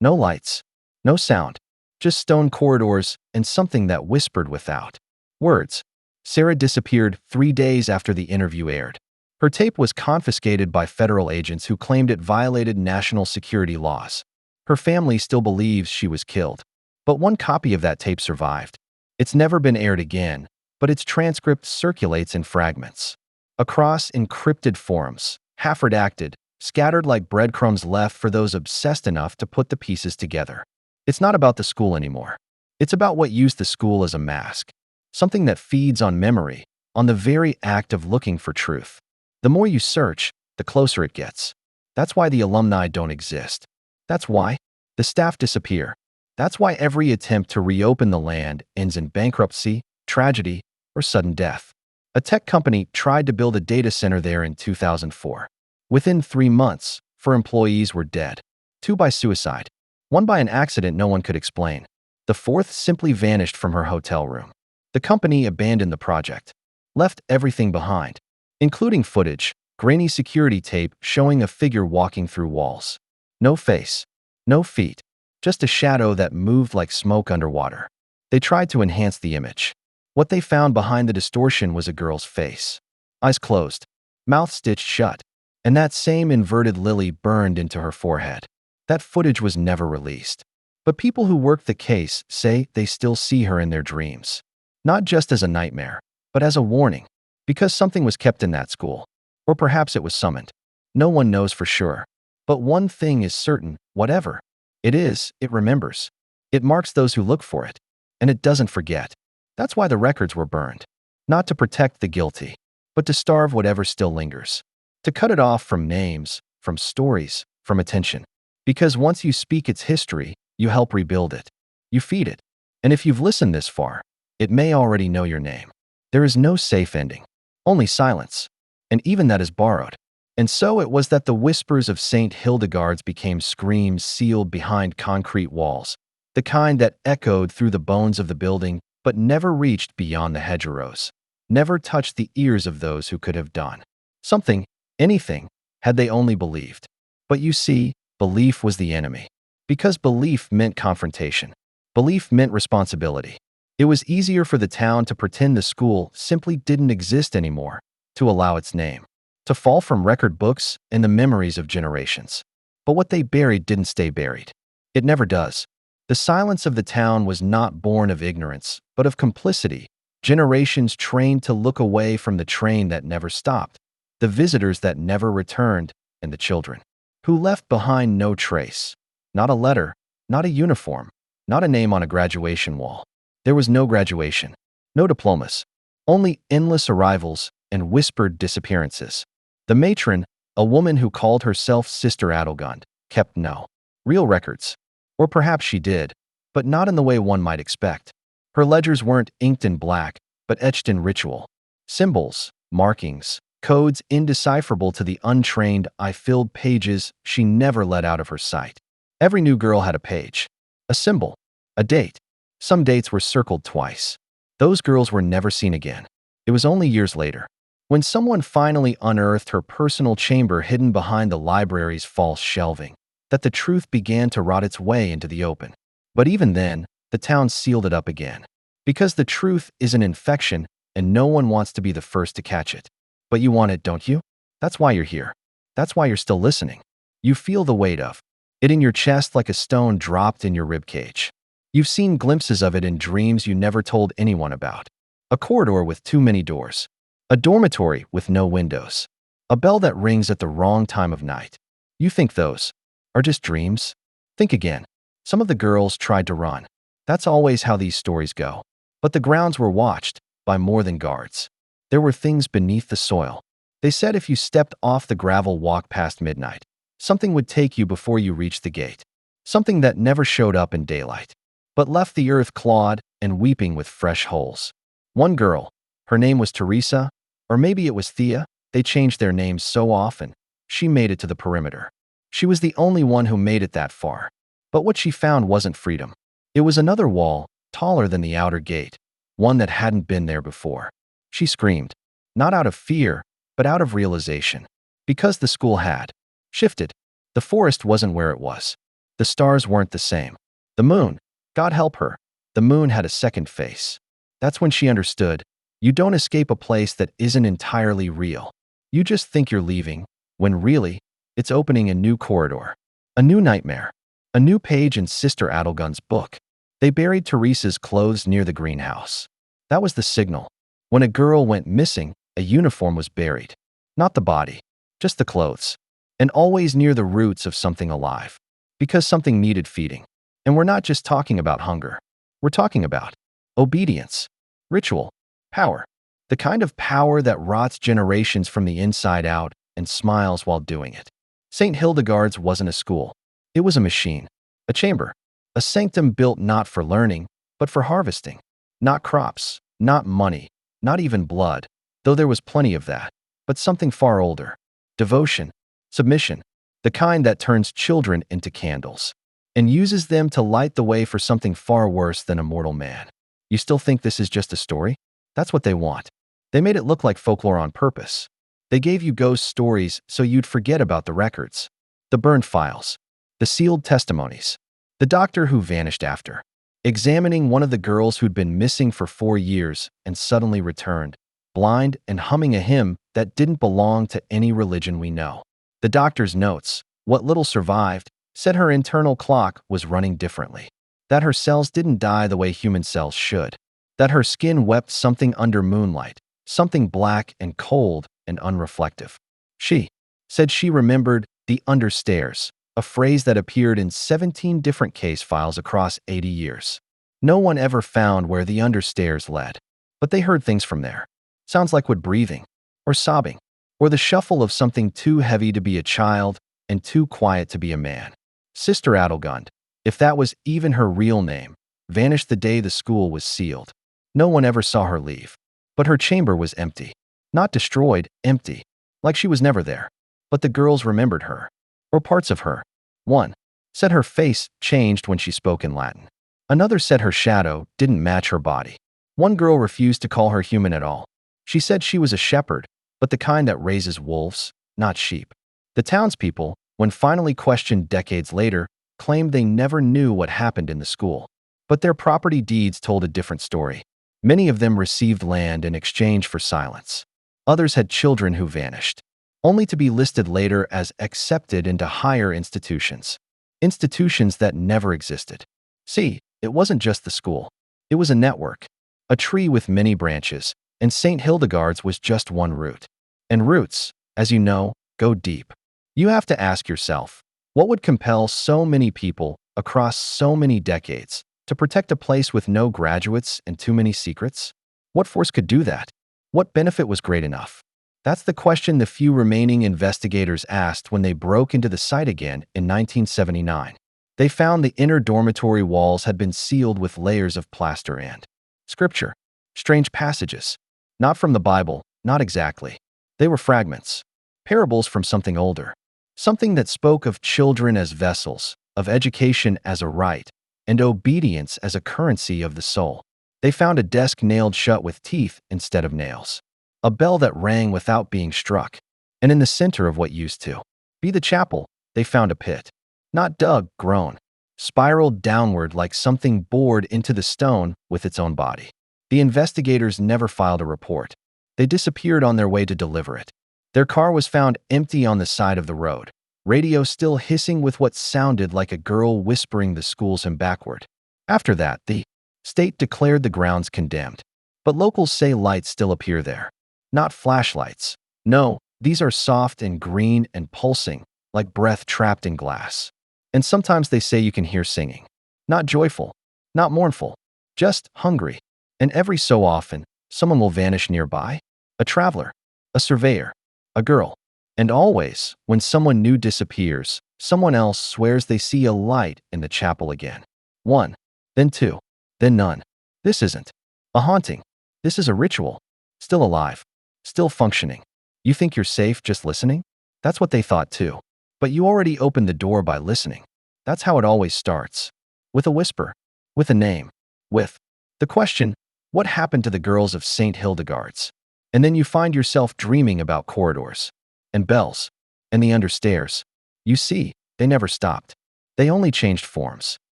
No lights, no sound, just stone corridors and something that whispered without words. Sarah disappeared 3 days after the interview aired. Her tape was confiscated by federal agents who claimed it violated national security laws. Her family still believes she was killed. But one copy of that tape survived. It's never been aired again, but its transcript circulates in fragments. Across encrypted forums, half-redacted, scattered like breadcrumbs left for those obsessed enough to put the pieces together. It's not about the school anymore. It's about what used the school as a mask. Something that feeds on memory, on the very act of looking for truth. The more you search, the closer it gets. That's why the alumni don't exist. That's why the staff disappear. That's why every attempt to reopen the land ends in bankruptcy, tragedy, or sudden death. A tech company tried to build a data center there in 2004. Within 3 months, 4 employees were dead. 2 by suicide. 1 by an accident no one could explain. The 4th simply vanished from her hotel room. The company abandoned the project. Left everything behind, including footage, grainy security tape showing a figure walking through walls. No face, no feet, just a shadow that moved like smoke underwater. They tried to enhance the image. What they found behind the distortion was a girl's face. Eyes closed, mouth stitched shut, and that same inverted lily burned into her forehead. That footage was never released. But people who worked the case say they still see her in their dreams. Not just as a nightmare, but as a warning. Because something was kept in that school. Or perhaps it was summoned. No one knows for sure. But one thing is certain, whatever it is, it remembers. It marks those who look for it. And it doesn't forget. That's why the records were burned. Not to protect the guilty, but to starve whatever still lingers. To cut it off from names, from stories, from attention. Because once you speak its history, you help rebuild it. You feed it. And if you've listened this far, it may already know your name. There is no safe ending. Only silence. And even that is borrowed. And so it was that the whispers of St. Hildegard's became screams sealed behind concrete walls, the kind that echoed through the bones of the building but never reached beyond the hedgerows, never touched the ears of those who could have done something, anything, had they only believed. But you see, belief was the enemy. Because belief meant confrontation. Belief meant responsibility. It was easier for the town to pretend the school simply didn't exist anymore, to allow its name to fall from record books and the memories of generations. But what they buried didn't stay buried. It never does. The silence of the town was not born of ignorance, but of complicity. Generations trained to look away from the train that never stopped, the visitors that never returned, and the children who left behind no trace. Not a letter, not a uniform, not a name on a graduation wall. There was no graduation, no diplomas, only endless arrivals and whispered disappearances. The matron, a woman who called herself Sister Adelgund, kept no real records. Or perhaps she did, but not in the way one might expect. Her ledgers weren't inked in black, but etched in ritual. Symbols, markings, codes indecipherable to the untrained eye filled pages she never let out of her sight. Every new girl had a page, a symbol, a date. Some dates were circled twice. Those girls were never seen again. It was only years later, when someone finally unearthed her personal chamber hidden behind the library's false shelving, that the truth began to rot its way into the open. But even then, the town sealed it up again. Because the truth is an infection, and no one wants to be the first to catch it. But you want it, don't you? That's why you're here. That's why you're still listening. You feel the weight of it in your chest like a stone dropped in your ribcage. You've seen glimpses of it in dreams you never told anyone about. A corridor with too many doors. A dormitory with no windows. A bell that rings at the wrong time of night. You think those are just dreams? Think again. Some of the girls tried to run. That's always how these stories go. But the grounds were watched by more than guards. There were things beneath the soil. They said if you stepped off the gravel walk past midnight, something would take you before you reached the gate. Something that never showed up in daylight, but left the earth clawed and weeping with fresh holes. One girl, her name was Teresa, or maybe it was Thea, they changed their names so often, she made it to the perimeter. She was the only one who made it that far. But what she found wasn't freedom. It was another wall, taller than the outer gate, one that hadn't been there before. She screamed, not out of fear, but out of realization. Because the school had shifted. The forest wasn't where it was. The stars weren't the same. The moon, God help her, the moon had a second face. That's when she understood, you don't escape a place that isn't entirely real. You just think you're leaving, when really, it's opening a new corridor. A new nightmare. A new page in Sister Adelgun's book. They buried Teresa's clothes near the greenhouse. That was the signal. When a girl went missing, a uniform was buried. Not the body, just the clothes. And always near the roots of something alive. Because something needed feeding. And we're not just talking about hunger. We're talking about obedience, ritual, power. The kind of power that rots generations from the inside out and smiles while doing it. St. Hildegard's wasn't a school. It was a machine, a chamber, a sanctum built not for learning, but for harvesting. Not crops, not money, not even blood, though there was plenty of that, but something far older. Devotion, submission, the kind that turns children into candles and uses them to light the way for something far worse than a mortal man. You still think this is just a story? That's what they want. They made it look like folklore on purpose. They gave you ghost stories so you'd forget about the records, the burned files, the sealed testimonies, the doctor who vanished after examining one of the girls who'd been missing for 4 years and suddenly returned, blind and humming a hymn that didn't belong to any religion we know. The doctor's notes, what little survived, said her internal clock was running differently, that her cells didn't die the way human cells should, that her skin wept something under moonlight, something black and cold and unreflective. She said she remembered the understairs, a phrase that appeared in 17 different case files across 80 years. No one ever found where the understairs led, but they heard things from there. Sounds like wood breathing, or sobbing, or the shuffle of something too heavy to be a child and too quiet to be a man. Sister Adelgund, if that was even her real name, vanished the day the school was sealed. No one ever saw her leave. But her chamber was empty. Not destroyed, empty, like she was never there. But the girls remembered her, or parts of her. One said her face changed when she spoke in Latin. Another said her shadow didn't match her body. One girl refused to call her human at all. She said she was a shepherd, but the kind that raises wolves, not sheep. The townspeople, when finally questioned decades later, claimed they never knew what happened in the school. But their property deeds told a different story. Many of them received land in exchange for silence. Others had children who vanished, only to be listed later as accepted into higher institutions. Institutions that never existed. See, it wasn't just the school. It was a network. A tree with many branches, and St. Hildegard's was just one root. And roots, as you know, go deep. You have to ask yourself, what would compel so many people across so many decades to protect a place with no graduates and too many secrets? What force could do that? What benefit was great enough? That's the question the few remaining investigators asked when they broke into the site again in 1979. They found the inner dormitory walls had been sealed with layers of plaster and scripture. Strange passages. Not from the Bible, not exactly. They were fragments. Parables from something older. Something that spoke of children as vessels, of education as a right, and obedience as a currency of the soul. They found a desk nailed shut with teeth instead of nails, a bell that rang without being struck, and in the center of what used to be the chapel, they found a pit, not dug, grown, spiraled downward like something bored into the stone with its own body. The investigators never filed a report. They disappeared on their way to deliver it. Their car was found empty on the side of the road, radio still hissing with what sounded like a girl whispering the school's hymn backward. After that, the state declared the grounds condemned. But locals say lights still appear there. Not flashlights. No, these are soft and green and pulsing, like breath trapped in glass. And sometimes they say you can hear singing. Not joyful, not mournful, just hungry. And every so often, someone will vanish nearby. A traveler, a surveyor, a girl. And always, when someone new disappears, someone else swears they see a light in the chapel again. One, then two, then none. This isn't a haunting. This is a ritual. Still alive. Still functioning. You think you're safe just listening? That's what they thought too. But you already opened the door by listening. That's how it always starts. With a whisper. With a name. With the question, what happened to the girls of St. Hildegard's? And then you find yourself dreaming about corridors and bells and the understairs. You see, they never stopped. They only changed forms.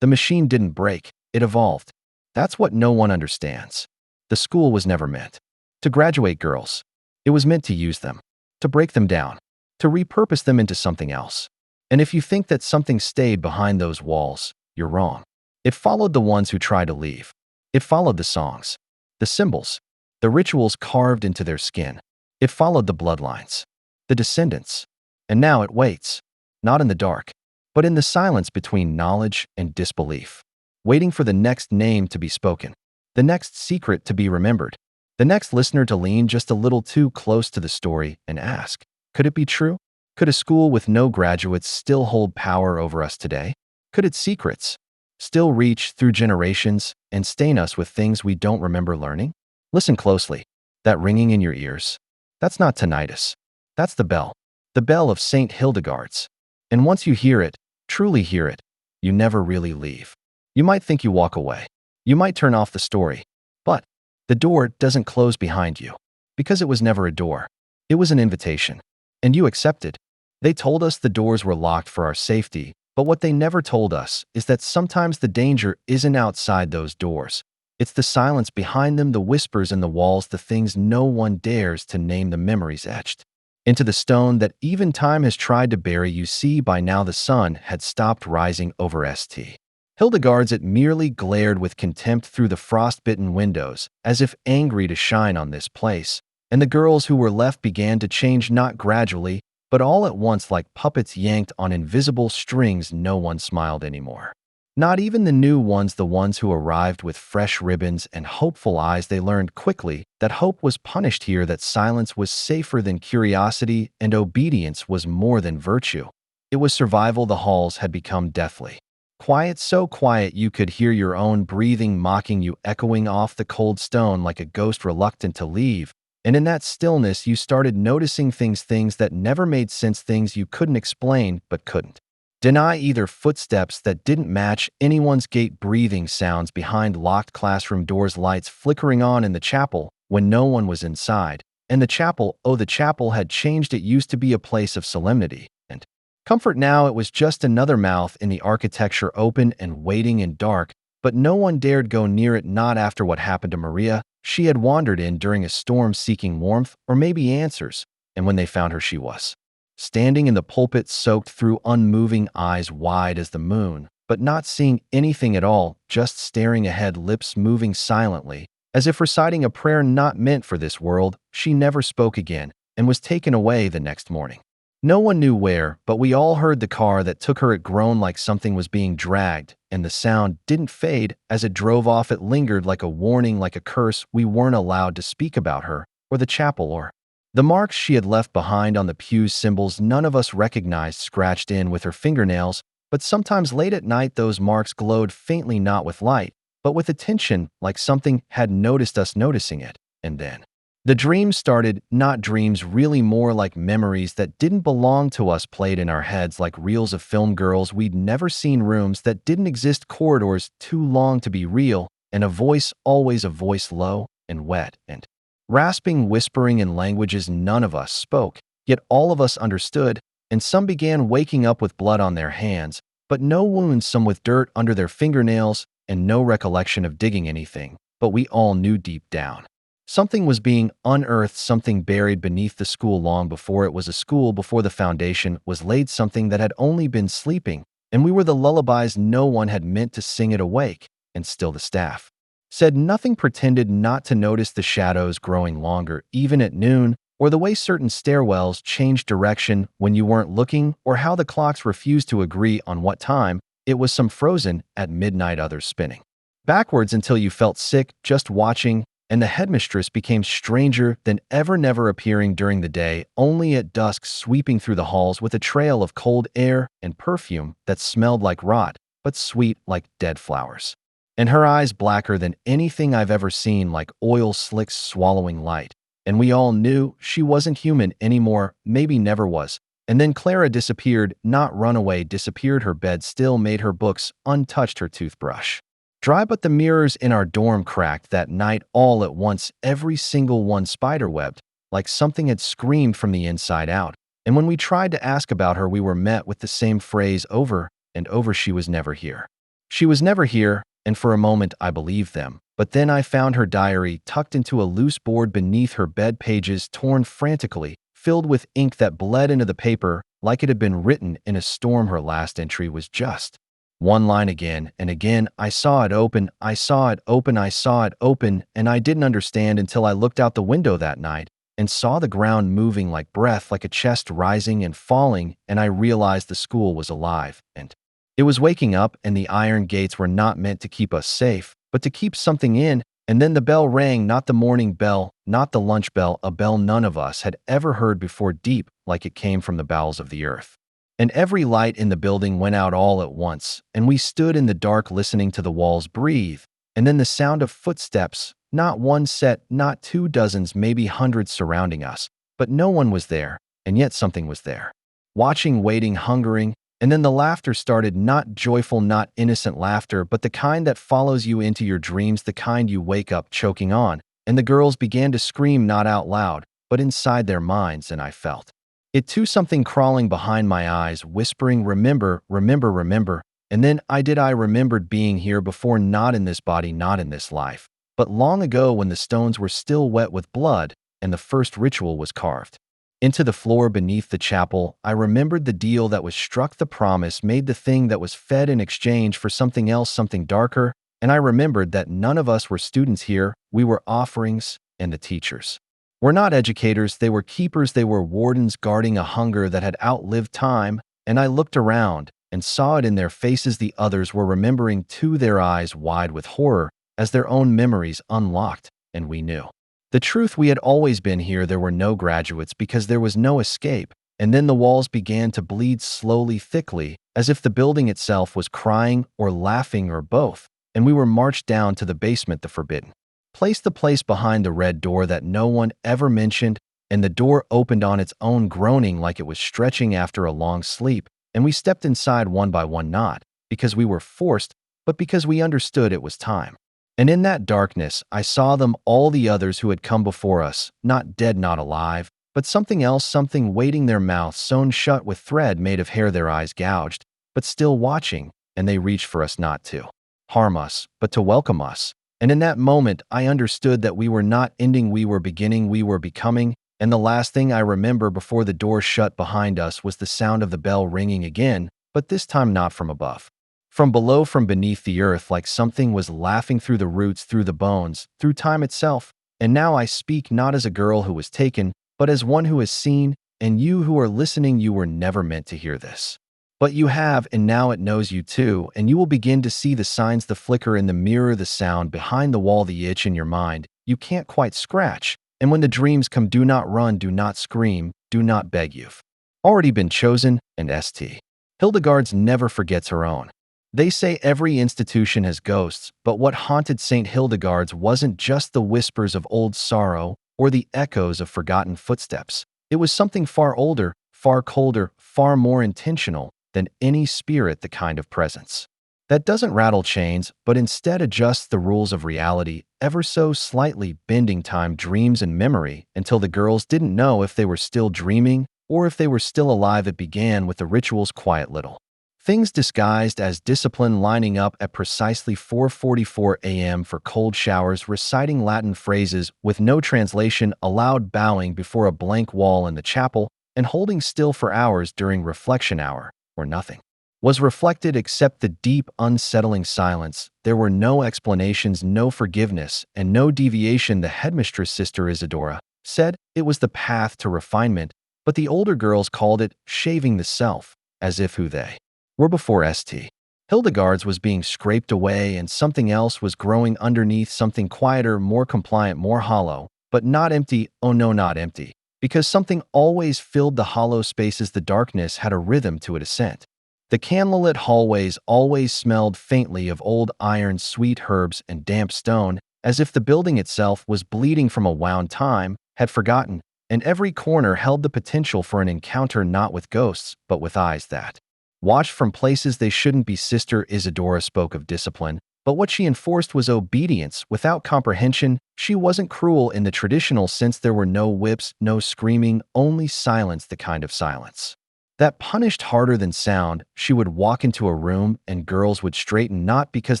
The machine didn't break, it evolved. That's what no one understands. The school was never meant to graduate girls. It was meant to use them, to break them down, to repurpose them into something else. And if you think that something stayed behind those walls, you're wrong. It followed the ones who tried to leave. It followed the songs, the symbols, the rituals carved into their skin. It followed the bloodlines, the descendants. And now it waits, not in the dark, but in the silence between knowledge and disbelief, waiting for the next name to be spoken, the next secret to be remembered, the next listener to lean just a little too close to the story and ask, could it be true? Could a school with no graduates still hold power over us today? Could its secrets still reach through generations and stain us with things we don't remember learning? Listen closely. That ringing in your ears, that's not tinnitus. That's the bell of St. Hildegard's. And once you hear it, truly hear it, you never really leave. You might think you walk away. You might turn off the story. But the door doesn't close behind you. Because it was never a door. It was an invitation. And you accepted. They told us the doors were locked for our safety, but what they never told us is that sometimes the danger isn't outside those doors. It's the silence behind them, the whispers in the walls, the things no one dares to name, the memories etched into the stone that even time has tried to bury. You see, by now the sun had stopped rising over St. Hildegard's. It merely glared with contempt through the frost-bitten windows, as if angry to shine on this place. And the girls who were left began to change, not gradually, but all at once, like puppets yanked on invisible strings. No one smiled anymore. Not even the new ones, the ones who arrived with fresh ribbons and hopeful eyes. They learned quickly that hope was punished here, that silence was safer than curiosity, and obedience was more than virtue. It was survival. The halls had become deathly quiet, so quiet you could hear your own breathing mocking you, echoing off the cold stone like a ghost reluctant to leave. And in that stillness, you started noticing things that never made sense, things you couldn't explain but couldn't deny either. Footsteps that didn't match anyone's gait, breathing sounds behind locked classroom doors, lights flickering on in the chapel when no one was inside. And the chapel, oh, the chapel had changed. It used to be a place of solemnity and comfort. Now it was just another mouth in the architecture, open and waiting and dark, but no one dared go near it, not after what happened to Maria. She had wandered in during a storm seeking warmth or maybe answers, and when they found her, she was standing in the pulpit, soaked through, unmoving, eyes wide as the moon, but not seeing anything at all, just staring ahead, lips moving silently, as if reciting a prayer not meant for this world. She never spoke again and was taken away the next morning. No one knew where, but we all heard the car that took her. It groaned like something was being dragged, and the sound didn't fade as it drove off. It lingered like a warning, like a curse. We weren't allowed to speak about her, or the chapel, or the marks she had left behind on the pews, symbols none of us recognized scratched in with her fingernails. But sometimes late at night those marks glowed faintly, not with light, but with attention, like something had noticed us noticing it. And then The dreams started not dreams, really more like memories that didn't belong to us, played in our heads like reels of film, girls we'd never seen, rooms that didn't exist, corridors too long to be real, and a voice, always a voice, low and wet and rasping, whispering in languages none of us spoke, yet all of us understood. And some began waking up with blood on their hands, but no wounds, some with dirt under their fingernails, and no recollection of digging anything, but we all knew deep down something was being unearthed, something buried beneath the school long before it was a school, before the foundation was laid, something that had only been sleeping, and we were the lullabies no one had meant to sing it awake. And still the staff said nothing, pretended not to notice the shadows growing longer, even at noon, or the way certain stairwells changed direction when you weren't looking, or how the clocks refused to agree on what time it was, some frozen at midnight, others spinning backwards until you felt sick just watching. And the headmistress became stranger than ever, never appearing during the day, only at dusk, sweeping through the halls with a trail of cold air and perfume that smelled like rot, but sweet like dead flowers. And her eyes blacker than anything I've ever seen, like oil slicks swallowing light. And we all knew she wasn't human anymore, maybe never was. And then Clara disappeared, not run away, disappeared. Her bed still, made her books untouched, her toothbrush dry, but the mirrors in our dorm cracked that night all at once, every single one spiderwebbed, like something had screamed from the inside out. And when we tried to ask about her, we were met with the same phrase over and over: she was never here. She was never here, and for a moment I believed them. But then I found her diary tucked into a loose board beneath her bed, pages torn frantically, filled with ink that bled into the paper like it had been written in a storm. Her last entry was just one line. Again and again, I saw it open, I saw it open, I saw it open, and I didn't understand until I looked out the window that night and saw the ground moving like breath, like a chest rising and falling, and I realized the school was alive, and it was waking up, and the iron gates were not meant to keep us safe, but to keep something in. And then the bell rang, not the morning bell, not the lunch bell, a bell none of us had ever heard before, deep, like it came from the bowels of the earth. And every light in the building went out all at once, and we stood in the dark listening to the walls breathe, and then the sound of footsteps, not one set, not 2 dozens, maybe hundreds surrounding us, but no one was there, and yet something was there. Watching, waiting, hungering, and then the laughter started, not joyful, not innocent laughter, but the kind that follows you into your dreams, the kind you wake up choking on, and the girls began to scream, not out loud, but inside their minds, and I felt it too, something crawling behind my eyes, whispering, remember, remember, remember. And then I remembered being here before, not in this body, not in this life, but long ago when the stones were still wet with blood and the first ritual was carved into the floor beneath the chapel. I remembered the deal that was struck, the promise made, the thing that was fed in exchange for something else, something darker. And I remembered that none of us were students here, we were offerings, and the teachers were not educators, they were keepers, they were wardens guarding a hunger that had outlived time. And I looked around and saw it in their faces. The others were remembering too, their eyes wide with horror as their own memories unlocked, and we knew the truth. We had always been here. There were no graduates because there was no escape. And then the walls began to bleed slowly, thickly, as if the building itself was crying or laughing or both. And we were marched down to the basement, the forbidden place, the place behind the red door that no one ever mentioned, and the door opened on its own, groaning like it was stretching after a long sleep, and we stepped inside one by one, not because we were forced, but because we understood it was time. And in that darkness, I saw them, all the others who had come before us, not dead, not alive, but something else, something waiting, their mouths sewn shut with thread made of hair, their eyes gouged, but still watching, and they reached for us, not to harm us, but to welcome us. And in that moment, I understood that we were not ending, we were beginning, we were becoming. And the last thing I remember before the door shut behind us was the sound of the bell ringing again, but this time not from above. From below, from beneath the earth, like something was laughing through the roots, through the bones, through time itself. And now I speak not as a girl who was taken, but as one who has seen, and you who are listening, you were never meant to hear this. But you have, and now it knows you too, and you will begin to see the signs, the flicker in the mirror, the sound behind the wall, the itch in your mind you can't quite scratch. And when the dreams come, do not run, do not scream, do not beg. You've already been chosen, and St. Hildegard's never forgets her own. They say every institution has ghosts, but what haunted St. Hildegard's wasn't just the whispers of old sorrow, or the echoes of forgotten footsteps. It was something far older, far colder, far more intentional than any spirit, the kind of presence that doesn't rattle chains, but instead adjusts the rules of reality ever so slightly, bending time, dreams, and memory until the girls didn't know if they were still dreaming or if they were still alive. It began with the ritual's quiet little things disguised as discipline, lining up at precisely 4:44 a.m. for cold showers, reciting Latin phrases with no translation aloud, bowing before a blank wall in the chapel, and holding still for hours during reflection hour, where nothing was reflected except the deep, unsettling silence. There were no explanations, no forgiveness, and no deviation. The headmistress, Sister Isadora, said it was the path to refinement, but the older girls called it shaving the self, as if who they were before St. Hildegard's was being scraped away and something else was growing underneath, something quieter, more compliant, more hollow, but not empty. Oh no, not empty, because something always filled the hollow spaces. The darkness had a rhythm to its ascent. The candlelit hallways always smelled faintly of old iron, sweet herbs, and damp stone, as if the building itself was bleeding from a wound time, had forgotten, and every corner held the potential for an encounter, not with ghosts, but with eyes that watched from places they shouldn't be. Sister Isadora spoke of discipline, but what she enforced was obedience without comprehension. She wasn't cruel in the traditional sense. There were no whips, no screaming, only silence, the kind of silence that punished harder than sound. She would walk into a room and girls would straighten, not because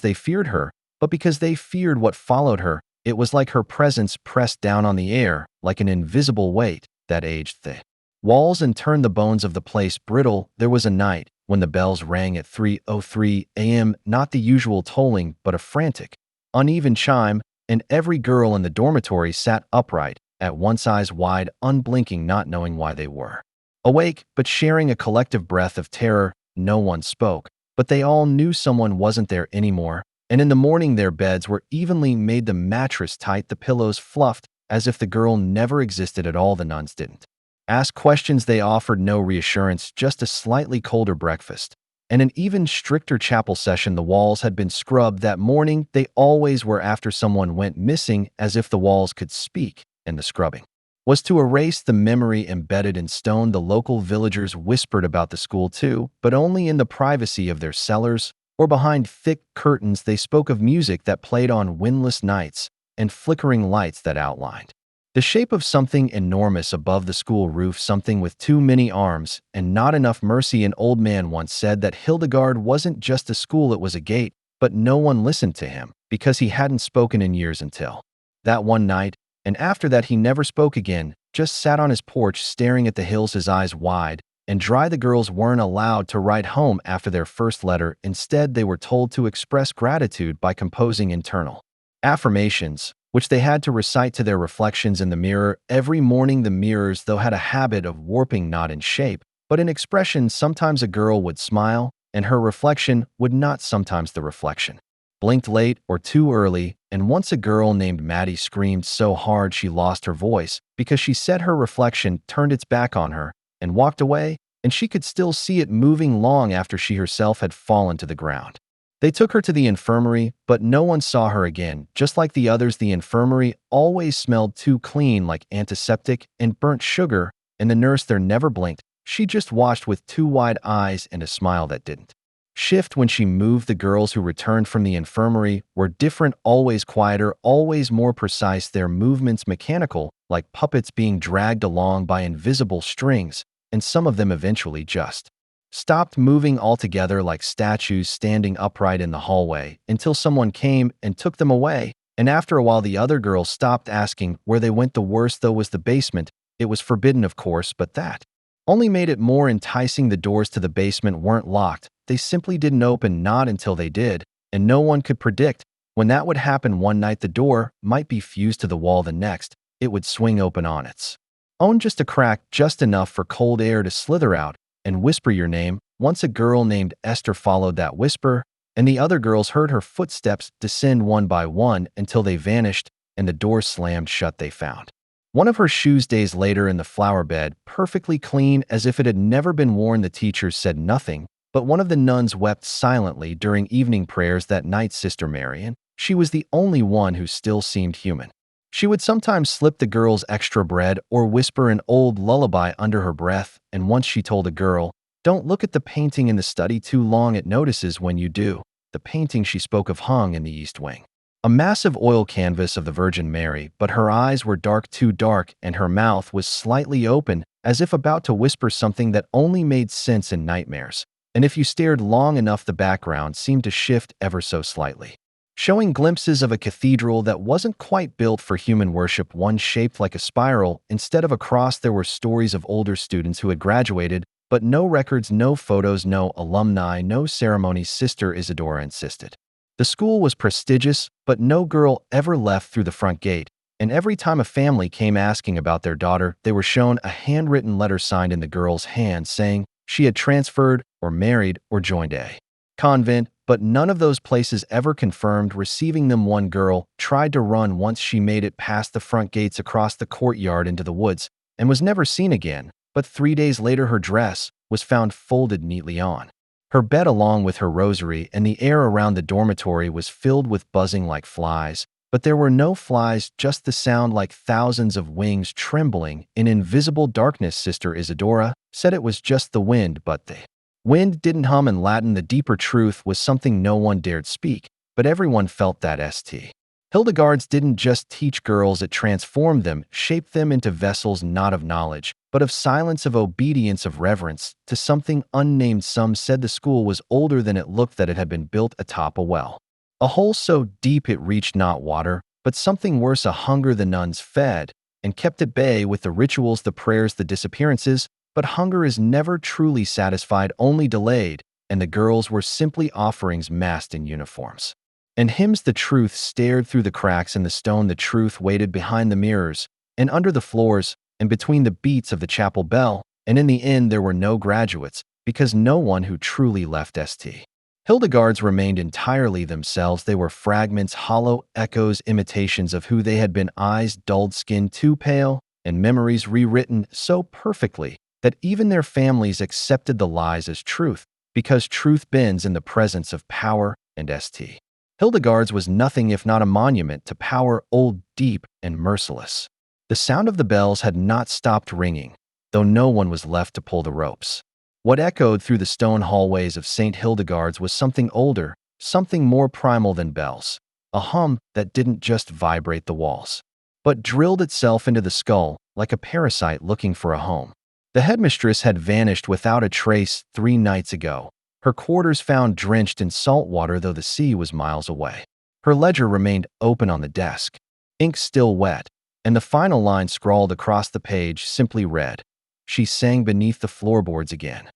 they feared her, but because they feared what followed her. It was like her presence pressed down on the air, like an invisible weight that aged the walls and turned the bones of the place brittle. There was a night when the bells rang at 3:03 a.m., not the usual tolling, but a frantic, uneven chime, and every girl in the dormitory sat upright, at once eyes wide, unblinking, not knowing why they were awake, but sharing a collective breath of terror. No one spoke, but they all knew someone wasn't there anymore, and in the morning their beds were evenly made, the mattress tight, the pillows fluffed, as if the girl never existed at all. The nuns didn't ask questions, they offered no reassurance, just a slightly colder breakfast and an even stricter chapel session. The walls had been scrubbed that morning. They always were after someone went missing, as if the walls could speak, and the scrubbing was to erase the memory embedded in stone. The local villagers whispered about the school too, but only in the privacy of their cellars or behind thick curtains. They spoke of music that played on windless nights and flickering lights that outlined the shape of something enormous above the school roof, something with too many arms and not enough mercy. An old man once said that Hildegard wasn't just a school, it was a gate, but no one listened to him because he hadn't spoken in years until that one night, and after that he never spoke again, just sat on his porch staring at the hills, his eyes wide and dry. The girls weren't allowed to write home after their first letter. Instead, they were told to express gratitude by composing internal affirmations, which they had to recite to their reflections in the mirror every morning. The mirrors, though, had a habit of warping not in shape, but in expression. Sometimes a girl would smile, and her reflection would not. Sometimes the reflection blinked late or too early, and once a girl named Maddie screamed so hard she lost her voice because she said her reflection turned its back on her and walked away, and she could still see it moving long after she herself had fallen to the ground. They took her to the infirmary, but no one saw her again. Just like the others, the infirmary always smelled too clean, like antiseptic and burnt sugar, and the nurse there never blinked. She just watched with two wide eyes and a smile that didn't shift when she moved. The girls who returned from the infirmary were different, always quieter, always more precise, their movements mechanical, like puppets being dragged along by invisible strings, and some of them eventually just stopped moving altogether, like statues standing upright in the hallway, until someone came and took them away. And after a while the other girls stopped asking where they went. The worst, though, was the basement. It was forbidden, of course, but that only made it more enticing. The doors to the basement weren't locked. They simply didn't open, not until they did, and no one could predict when that would happen. One night the door might be fused to the wall, the next it would swing open on its own, just a crack, just enough for cold air to slither out and whisper your name. Once a girl named Esther followed that whisper, and the other girls heard her footsteps descend one by one until they vanished and the door slammed shut. They found one of her shoes days later in the flower bed, perfectly clean, as if it had never been worn. The teachers said nothing, but one of the nuns wept silently during evening prayers that night. Sister Marian, she was the only one who still seemed human. She would sometimes slip the girls extra bread or whisper an old lullaby under her breath, and once she told a girl, "Don't look at the painting in the study too long, it notices when you do." The painting she spoke of hung in the east wing. A massive oil canvas of the Virgin Mary, but her eyes were dark, too dark, and her mouth was slightly open, as if about to whisper something that only made sense in nightmares. And if you stared long enough, the background seemed to shift ever so slightly, showing glimpses of a cathedral that wasn't quite built for human worship, one shaped like a spiral. Instead of a cross, there were stories of older students who had graduated, but no records, no photos, no alumni, no ceremonies, Sister Isadora insisted. The school was prestigious, but no girl ever left through the front gate, and every time a family came asking about their daughter, they were shown a handwritten letter signed in the girl's hand saying she had transferred or married or joined a convent, but none of those places ever confirmed receiving them. One girl tried to run once she made it past the front gates across the courtyard into the woods and was never seen again, but 3 days later her dress was found folded neatly on her bed along with her rosary, and the air around the dormitory was filled with buzzing like flies. But there were no flies, just the sound like thousands of wings trembling in invisible darkness. Sister Isadora said it was just the wind, but the wind didn't hum. In Latin, the deeper truth was something no one dared speak, but everyone felt that St. Hildegarde's didn't just teach girls, it transformed them, shaped them into vessels not of knowledge, but of silence, of obedience, of reverence, to something unnamed. Some said the school was older than it looked, that it had been built atop a well. A hole so deep it reached not water, but something worse, a hunger the nuns fed and kept at bay with the rituals, the prayers, the disappearances. But hunger is never truly satisfied, only delayed, and the girls were simply offerings masked in uniforms and hymns. The truth stared through the cracks in the stone, the truth waited behind the mirrors and under the floors and between the beats of the chapel bell, and in the end there were no graduates, because no one who truly left St. Hildegarde's remained entirely themselves. They were fragments, hollow echoes, imitations of who they had been, eyes dulled, skin too pale, and memories rewritten so perfectly that even their families accepted the lies as truth, because truth bends in the presence of power, and St. Hildegarde's was nothing if not a monument to power, old, deep, and merciless. The sound of the bells had not stopped ringing, though no one was left to pull the ropes. What echoed through the stone hallways of St. Hildegarde's was something older, something more primal than bells, a hum that didn't just vibrate the walls, but drilled itself into the skull like a parasite looking for a home. The headmistress had vanished without a trace 3 nights ago, her quarters found drenched in salt water though the sea was miles away. Her ledger remained open on the desk, ink still wet, and the final line scrawled across the page simply read, "She sang beneath the floorboards again."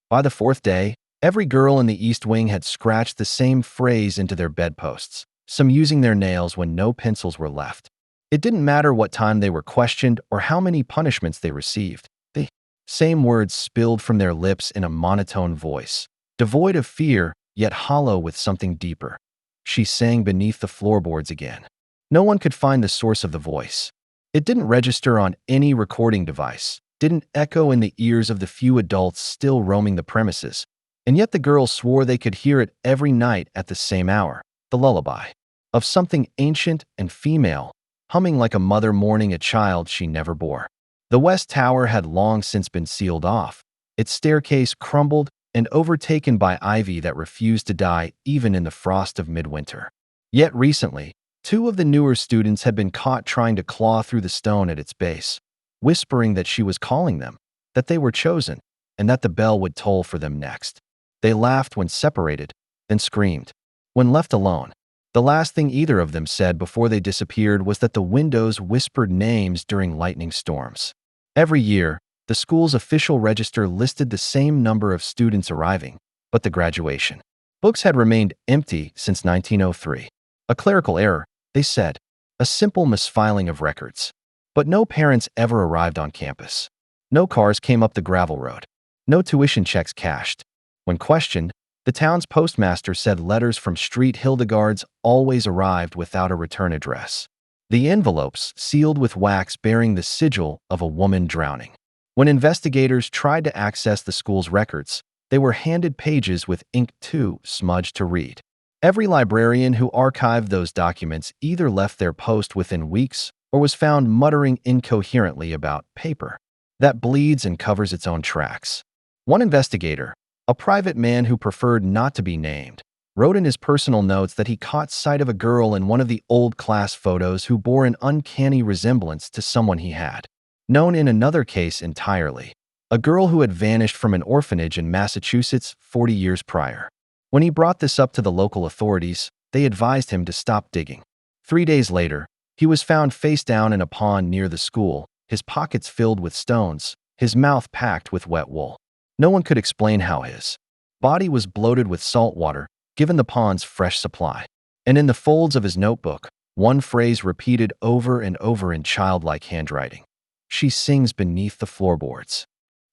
By the 4th day, every girl in the East Wing had scratched the same phrase into their bedposts, some using their nails when no pencils were left. It didn't matter what time they were questioned or how many punishments they received. The same words spilled from their lips in a monotone voice, devoid of fear, yet hollow with something deeper. She sang beneath the floorboards again. No one could find the source of the voice. It didn't register on any recording device, didn't echo in the ears of the few adults still roaming the premises, and yet the girls swore they could hear it every night at the same hour, the lullaby of something ancient and female, humming like a mother mourning a child she never bore. The West Tower had long since been sealed off, its staircase crumbled and overtaken by ivy that refused to die even in the frost of midwinter. Yet recently, 2 of the newer students had been caught trying to claw through the stone at its base, whispering that she was calling them, that they were chosen, and that the bell would toll for them next. They laughed when separated, then screamed when left alone. The last thing either of them said before they disappeared was that the windows whispered names during lightning storms. Every year, the school's official register listed the same number of students arriving, but the graduation books had remained empty since 1903. A clerical error, they said, a simple misfiling of records. But no parents ever arrived on campus. No cars came up the gravel road. No tuition checks cashed. When questioned, the town's postmaster said letters from St. Hildegarde's always arrived without a return address. The envelopes sealed with wax bearing the sigil of a woman drowning. When investigators tried to access the school's records, they were handed pages with ink too smudged to read. Every librarian who archived those documents either left their post within weeks or was found muttering incoherently about paper that bleeds and covers its own tracks. One investigator, a private man who preferred not to be named, wrote in his personal notes that he caught sight of a girl in one of the old class photos who bore an uncanny resemblance to someone he had known in another case entirely, a girl who had vanished from an orphanage in Massachusetts 40 years prior. When he brought this up to the local authorities, they advised him to stop digging. 3 days later, he was found face down in a pond near the school, his pockets filled with stones, his mouth packed with wet wool. No one could explain how his body was bloated with salt water, given the pond's fresh supply. And in the folds of his notebook, one phrase repeated over and over in childlike handwriting. She sings beneath the floorboards.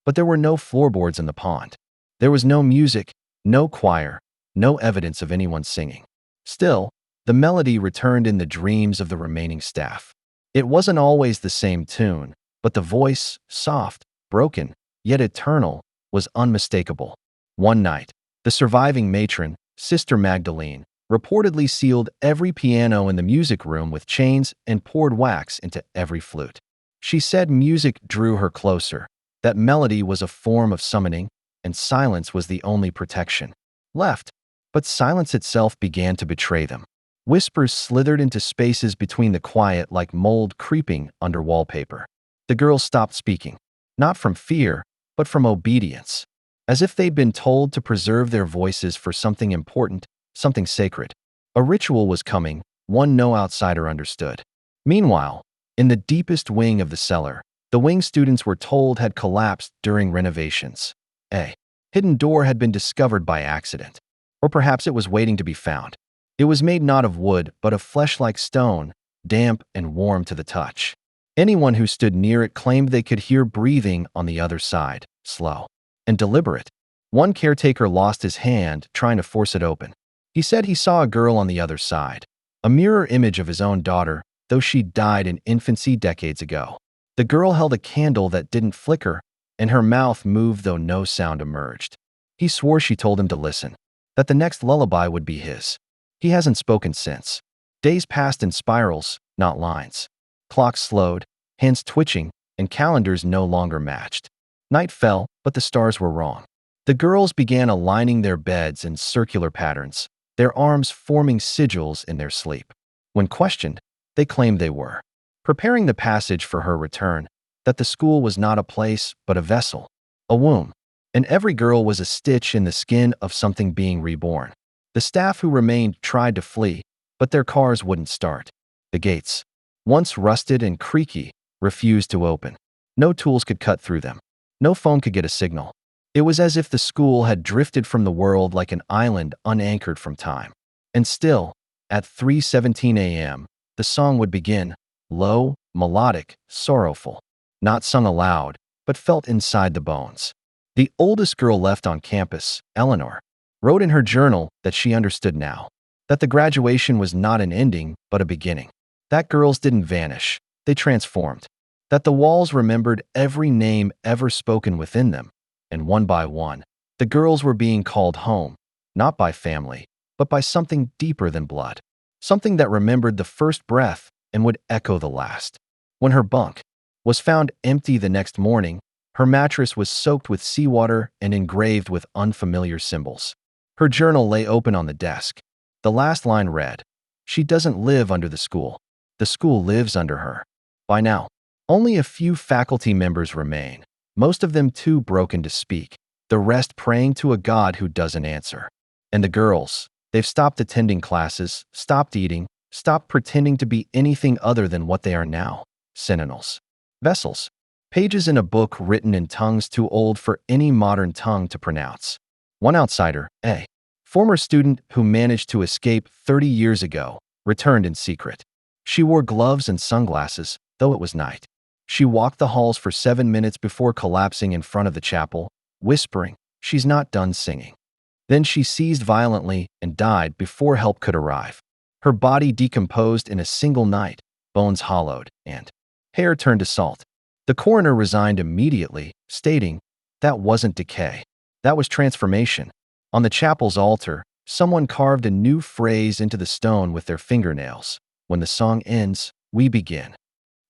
But there were no floorboards in the pond. There was no music, no choir, no evidence of anyone singing. Still, the melody returned in the dreams of the remaining staff. It wasn't always the same tune, but the voice, soft, broken, yet eternal, was unmistakable. One night, the surviving matron, Sister Magdalene, reportedly sealed every piano in the music room with chains and poured wax into every flute. She said music drew her closer, that melody was a form of summoning, and silence was the only protection left. But silence itself began to betray them. Whispers slithered into spaces between the quiet like mold creeping under wallpaper. The girls stopped speaking, not from fear, but from obedience, as if they'd been told to preserve their voices for something important, something sacred. A ritual was coming, one no outsider understood. Meanwhile, in the deepest wing of the cellar, the wing students were told had collapsed during renovations. A hidden door had been discovered by accident, or perhaps it was waiting to be found. It was made not of wood, but of flesh-like stone, damp and warm to the touch. Anyone who stood near it claimed they could hear breathing on the other side, slow and deliberate. One caretaker lost his hand trying to force it open. He said he saw a girl on the other side, a mirror image of his own daughter, though she died in infancy decades ago. The girl held a candle that didn't flicker, and her mouth moved though no sound emerged. He swore she told him to listen, that the next lullaby would be his. He hasn't spoken since. Days passed in spirals, not lines. Clocks slowed, hands twitching, and calendars no longer matched. Night fell, but the stars were wrong. The girls began aligning their beds in circular patterns, their arms forming sigils in their sleep. When questioned, they claimed they were preparing the passage for her return, that the school was not a place, but a vessel, a womb, and every girl was a stitch in the skin of something being reborn. The staff who remained tried to flee, but their cars wouldn't start. The gates, once rusted and creaky, refused to open. No tools could cut through them. No phone could get a signal. It was as if the school had drifted from the world like an island unanchored from time. And still, at 3:17 a.m., the song would begin, low, melodic, sorrowful, not sung aloud, but felt inside the bones. The oldest girl left on campus, Eleanor, wrote in her journal that she understood now, that the graduation was not an ending, but a beginning. That girls didn't vanish, they transformed. That the walls remembered every name ever spoken within them, and one by one, the girls were being called home, not by family, but by something deeper than blood. Something that remembered the first breath and would echo the last. When her bunk was found empty the next morning, her mattress was soaked with seawater and engraved with unfamiliar symbols. Her journal lay open on the desk. The last line read, "She doesn't live under the school lives under her." By now, only a few faculty members remain, most of them too broken to speak, the rest praying to a God who doesn't answer. And the girls, they've stopped attending classes, stopped eating, stopped pretending to be anything other than what they are now, sentinels, vessels, pages in a book written in tongues too old for any modern tongue to pronounce. One outsider, a former student who managed to escape 30 years ago, returned in secret. She wore gloves and sunglasses, though it was night. She walked the halls for 7 minutes before collapsing in front of the chapel, whispering, "She's not done singing." Then she seized violently and died before help could arrive. Her body decomposed in a single night, bones hollowed, and hair turned to salt. The coroner resigned immediately, stating, "That wasn't decay. That was transformation." On the chapel's altar, someone carved a new phrase into the stone with their fingernails. "When the song ends, we begin."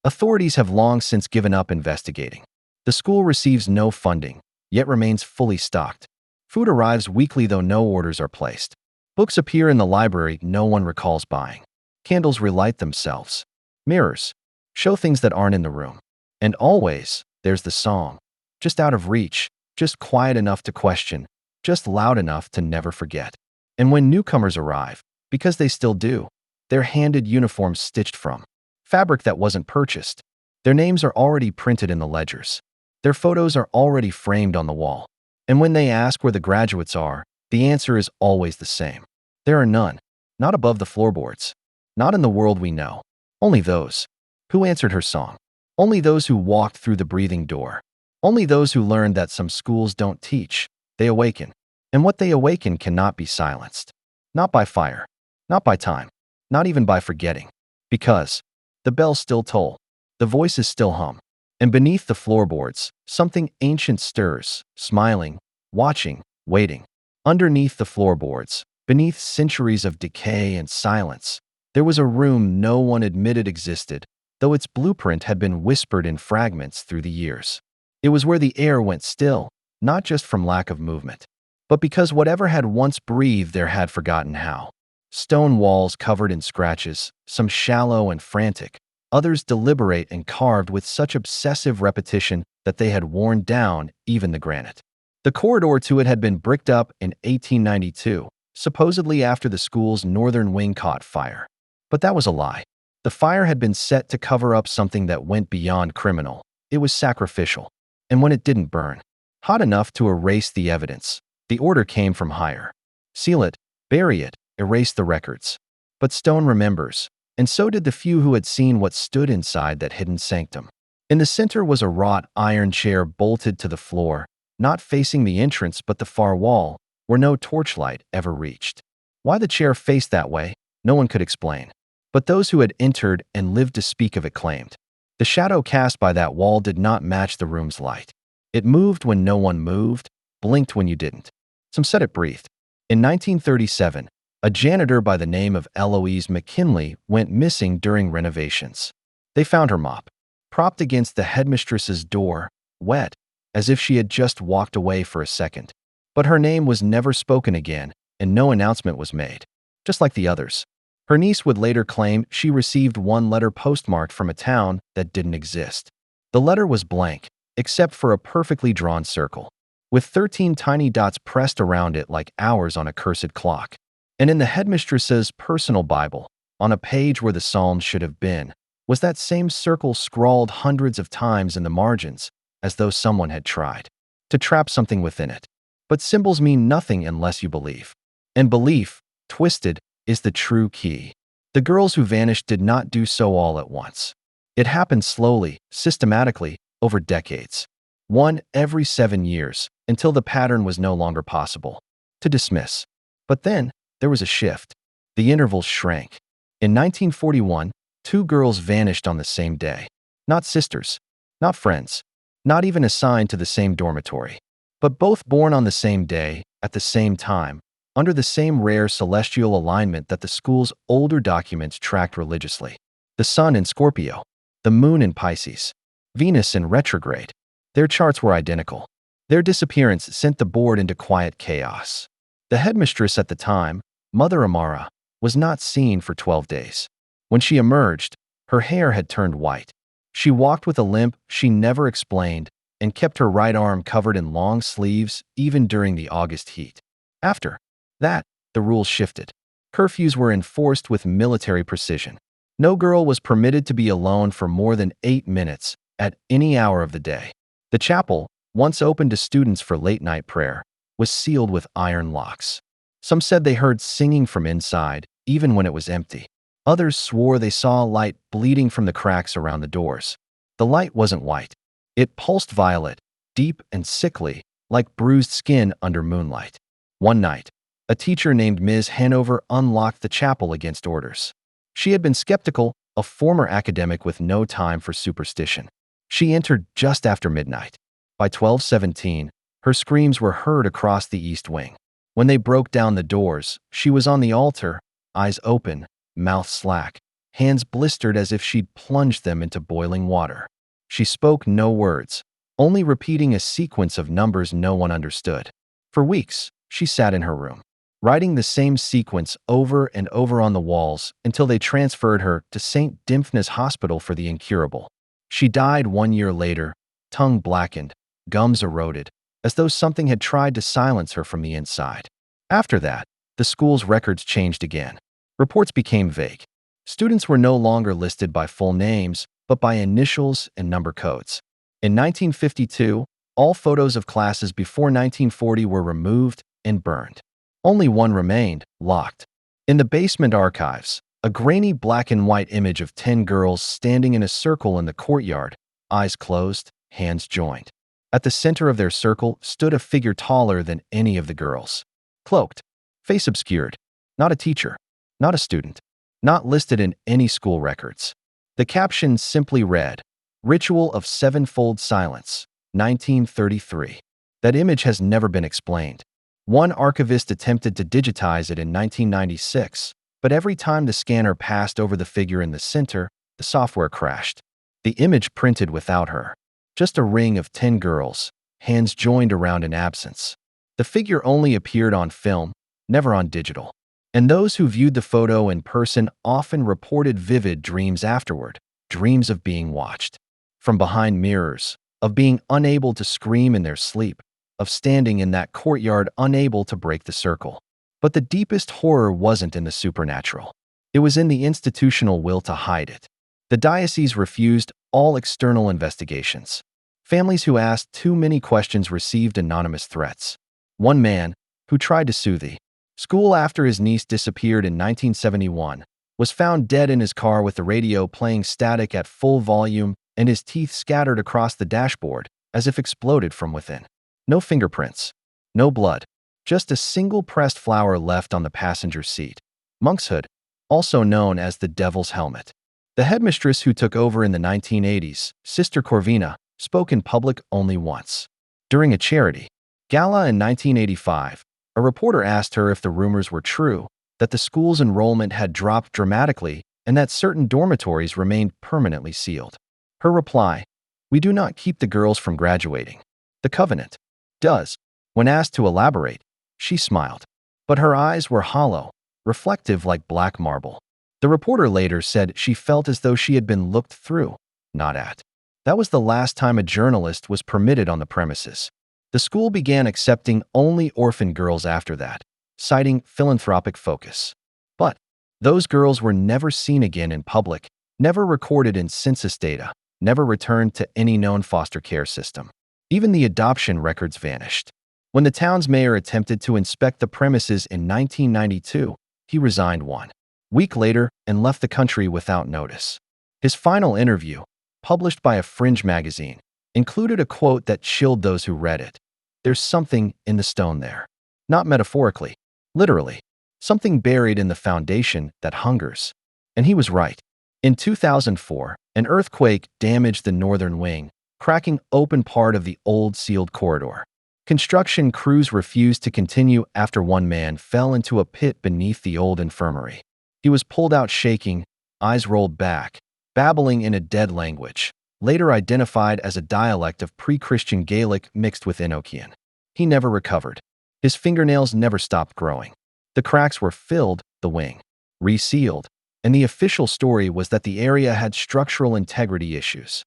Authorities have long since given up investigating. The school receives no funding, yet remains fully stocked. Food arrives weekly though no orders are placed. Books appear in the library no one recalls buying. Candles relight themselves. Mirrors show things that aren't in the room. And always, there's the song. Just out of reach, just quiet enough to question, just loud enough to never forget. And when newcomers arrive, because they still do, they're handed uniforms stitched from fabric that wasn't purchased. Their names are already printed in the ledgers. Their photos are already framed on the wall. And when they ask where the graduates are, the answer is always the same. There are none, not above the floorboards, not in the world we know. Only those who answered her song. Only those who walked through the breathing door. Only those who learned that some schools don't teach, they awaken. And what they awaken cannot be silenced. Not by fire, not by time, not even by forgetting. Because the bells still toll, the voices still hum. And beneath the floorboards, something ancient stirs, smiling, watching, waiting. Underneath the floorboards, beneath centuries of decay and silence, there was a room no one admitted existed, though its blueprint had been whispered in fragments through the years. It was where the air went still, not just from lack of movement, but because whatever had once breathed there had forgotten how. Stone walls covered in scratches, some shallow and frantic, others deliberate and carved with such obsessive repetition that they had worn down even the granite. The corridor to it had been bricked up in 1892, supposedly after the school's northern wing caught fire. But that was a lie. The fire had been set to cover up something that went beyond criminal. It was sacrificial. And when it didn't burn hot enough to erase the evidence, the order came from higher. Seal it, bury it, erase the records. But stone remembers, and so did the few who had seen what stood inside that hidden sanctum. In the center was a wrought iron chair bolted to the floor, not facing the entrance but the far wall, where no torchlight ever reached. Why the chair faced that way, no one could explain. But those who had entered and lived to speak of it claimed. The shadow cast by that wall did not match the room's light. It moved when no one moved, blinked when you didn't. Some said it breathed. In 1937, a janitor by the name of Eloise McKinley went missing during renovations. They found her mop, propped against the headmistress's door, wet, as if she had just walked away for a second. But her name was never spoken again, and no announcement was made. Just like the others. Her niece would later claim she received one letter postmarked from a town that didn't exist. The letter was blank, except for a perfectly drawn circle, with 13 tiny dots pressed around it like hours on a cursed clock. And in the headmistress's personal Bible, on a page where the Psalms should have been, was that same circle scrawled hundreds of times in the margins, as though someone had tried to trap something within it. But symbols mean nothing unless you believe. And belief, twisted, is the true key. The girls who vanished did not do so all at once. It happened slowly, systematically, over decades. One every 7 years, until the pattern was no longer possible to dismiss. But then, there was a shift. The intervals shrank. In 1941, 2 girls vanished on the same day. Not sisters, not friends, not even assigned to the same dormitory, but both born on the same day, at the same time, under the same rare celestial alignment that the school's older documents tracked religiously. The sun in Scorpio, the moon in Pisces, Venus in retrograde. Their charts were identical. Their disappearance sent the board into quiet chaos. The headmistress at the time, Mother Amara, was not seen for 12 days. When she emerged, her hair had turned white. She walked with a limp she never explained and kept her right arm covered in long sleeves even during the August heat. After that, the rules shifted. Curfews were enforced with military precision. No girl was permitted to be alone for more than 8 minutes at any hour of the day. The chapel, once open to students for late-night prayer, was sealed with iron locks. Some said they heard singing from inside, even when it was empty. Others swore they saw a light bleeding from the cracks around the doors. The light wasn't white. It pulsed violet, deep and sickly, like bruised skin under moonlight. One night, a teacher named Ms. Hanover unlocked the chapel against orders. She had been skeptical, a former academic with no time for superstition. She entered just after midnight. By 12:17, her screams were heard across the east wing. When they broke down the doors, she was on the altar, eyes open, mouth slack, hands blistered as if she'd plunged them into boiling water. She spoke no words, only repeating a sequence of numbers no one understood. For weeks, she sat in her room, writing the same sequence over and over on the walls until they transferred her to St. Dymphna's Hospital for the Incurable. She died 1 year later, tongue blackened, gums eroded, as though something had tried to silence her from the inside. After that, the school's records changed again. Reports became vague. Students were no longer listed by full names, but by initials and number codes. In 1952, all photos of classes before 1940 were removed and burned. Only one remained, locked. In the basement archives, a grainy black and white image of 10 girls standing in a circle in the courtyard, eyes closed, hands joined. At the center of their circle stood a figure taller than any of the girls. Cloaked, face obscured, not a teacher, not a student, not listed in any school records. The caption simply read, "Ritual of Sevenfold Silence, 1933. That image has never been explained. One archivist attempted to digitize it in 1996, but every time the scanner passed over the figure in the center, the software crashed. The image printed without her. Just a ring of 10 girls, hands joined around in absence. The figure only appeared on film, never on digital. And those who viewed the photo in person often reported vivid dreams afterward, dreams of being watched. From behind mirrors, of being unable to scream in their sleep, of standing in that courtyard unable to break the circle. But the deepest horror wasn't in the supernatural. It was in the institutional will to hide it. The diocese refused all external investigations. Families who asked too many questions received anonymous threats. One man, who tried to sue the school after his niece disappeared in 1971, was found dead in his car with the radio playing static at full volume and his teeth scattered across the dashboard as if exploded from within. No fingerprints, no blood, just a single pressed flower left on the passenger seat. Monkshood, also known as the Devil's Helmet. The headmistress who took over in the 1980s, Sister Corvina, spoke in public only once. During a charity gala in 1985, a reporter asked her if the rumors were true, that the school's enrollment had dropped dramatically and that certain dormitories remained permanently sealed. Her reply, "We do not keep the girls from graduating. The covenant does." When asked to elaborate, she smiled. But her eyes were hollow, reflective like black marble. The reporter later said she felt as though she had been looked through, not at. That was the last time a journalist was permitted on the premises. The school began accepting only orphan girls after that, citing philanthropic focus. But those girls were never seen again in public, never recorded in census data, never returned to any known foster care system. Even the adoption records vanished. When the town's mayor attempted to inspect the premises in 1992, he resigned 1 week later and left the country without notice. His final interview, published by a fringe magazine, included a quote that chilled those who read it. "There's something in the stone there. Not metaphorically, literally. Something buried in the foundation that hungers." And he was right. In 2004, an earthquake damaged the northern wing, cracking open part of the old sealed corridor. Construction crews refused to continue after one man fell into a pit beneath the old infirmary. He was pulled out shaking, eyes rolled back, babbling in a dead language, later identified as a dialect of pre-Christian Gaelic mixed with Enochian. He never recovered. His fingernails never stopped growing. The cracks were filled, the wing resealed, and the official story was that the area had structural integrity issues.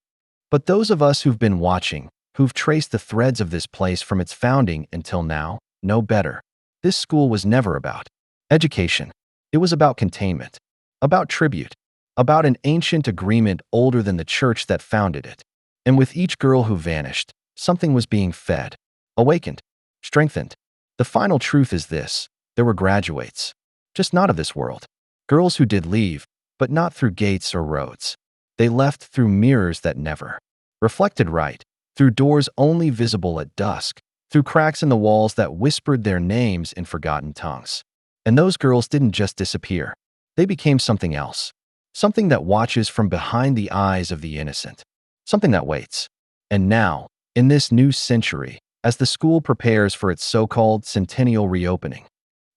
But those of us who've been watching, who've traced the threads of this place from its founding until now, know better. This school was never about education. It was about containment, about tribute, about an ancient agreement older than the church that founded it. And with each girl who vanished, something was being fed, awakened, strengthened. The final truth is this: there were graduates, just not of this world. Girls who did leave, but not through gates or roads. They left through mirrors that never reflected right, through doors only visible at dusk, through cracks in the walls that whispered their names in forgotten tongues. And those girls didn't just disappear. They became something else. Something that watches from behind the eyes of the innocent. Something that waits. And now, in this new century, as the school prepares for its so-called centennial reopening,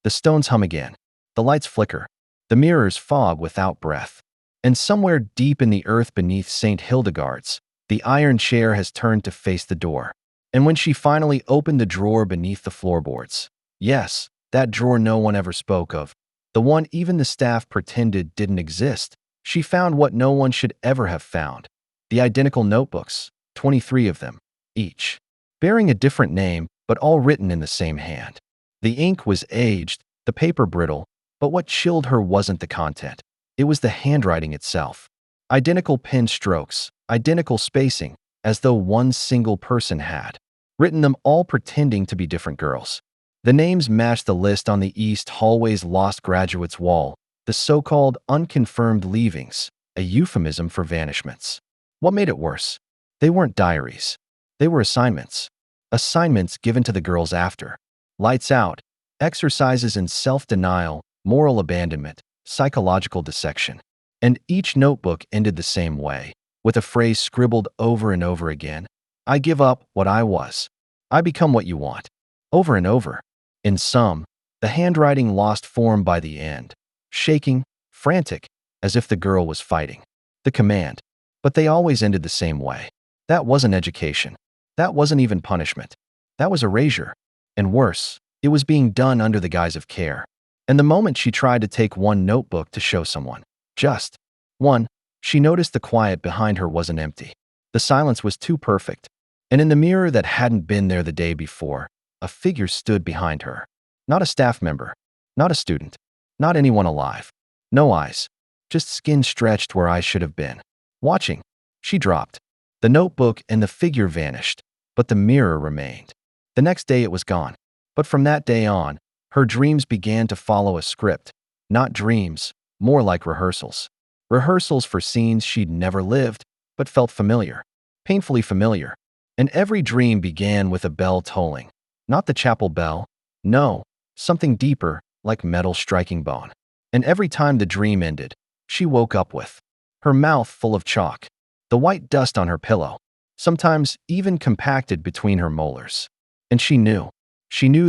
the stones hum again. The lights flicker. The mirrors fog without breath. And somewhere deep in the earth beneath St. Hildegard's, the iron chair has turned to face the door. And when she finally opened the drawer beneath the floorboards, yes, that drawer no one ever spoke of, the one even the staff pretended didn't exist, she found what no one should ever have found. The identical notebooks, 23 of them, each, bearing a different name, but all written in the same hand. The ink was aged, the paper brittle, but what chilled her wasn't the content. It was the handwriting itself. Identical pen strokes, identical spacing, as though one single person had written them, all pretending to be different girls. The names matched the list on the East Hallway's Lost Graduates wall, the so-called unconfirmed leavings, a euphemism for vanishments. What made it worse? They weren't diaries. They were assignments. Assignments given to the girls after. Lights out, exercises in self-denial, moral abandonment, psychological dissection. And each notebook ended the same way, with a phrase scribbled over and over again. I give up what I was. I become what you want. Over and over. In some, the handwriting lost form by the end, shaking, frantic, as if the girl was fighting the command. But they always ended the same way. That wasn't education. That wasn't even punishment. That was erasure. And worse, it was being done under the guise of care. And the moment she tried to take one notebook to show someone, just one, she noticed the quiet behind her wasn't empty. The silence was too perfect. And in the mirror that hadn't been there the day before, a figure stood behind her. Not a staff member, not a student, not anyone alive. No eyes, just skin stretched where eyes should have been. Watching, she dropped. The notebook and the figure vanished, but the mirror remained. The next day it was gone. But from that day on, her dreams began to follow a script. Not dreams, more like rehearsals. Rehearsals for scenes she'd never lived, but felt familiar. Painfully familiar. And every dream began with a bell tolling. Not the chapel bell. No, something deeper, like metal striking bone. And every time the dream ended, she woke up with her mouth full of chalk, the white dust on her pillow, sometimes even compacted between her molars. And she knew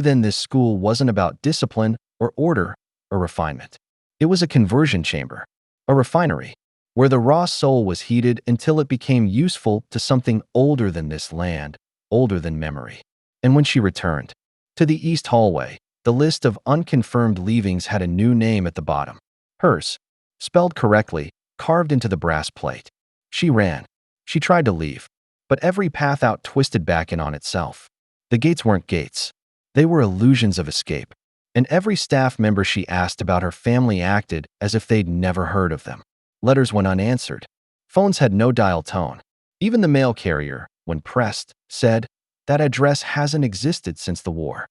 then this school wasn't about discipline or order or refinement. It was a conversion chamber, a refinery, where the raw soul was heated until it became useful to something older than this land, older than memory. And when she returned to the East Hallway, the list of unconfirmed leavings had a new name at the bottom. Hers, spelled correctly, carved into the brass plate. She ran. She tried to leave, but every path out twisted back in on itself. The gates weren't gates. They were illusions of escape. And every staff member she asked about her family acted as if they'd never heard of them. Letters went unanswered. Phones had no dial tone. Even the mail carrier, when pressed, said, that address hasn't existed since the war.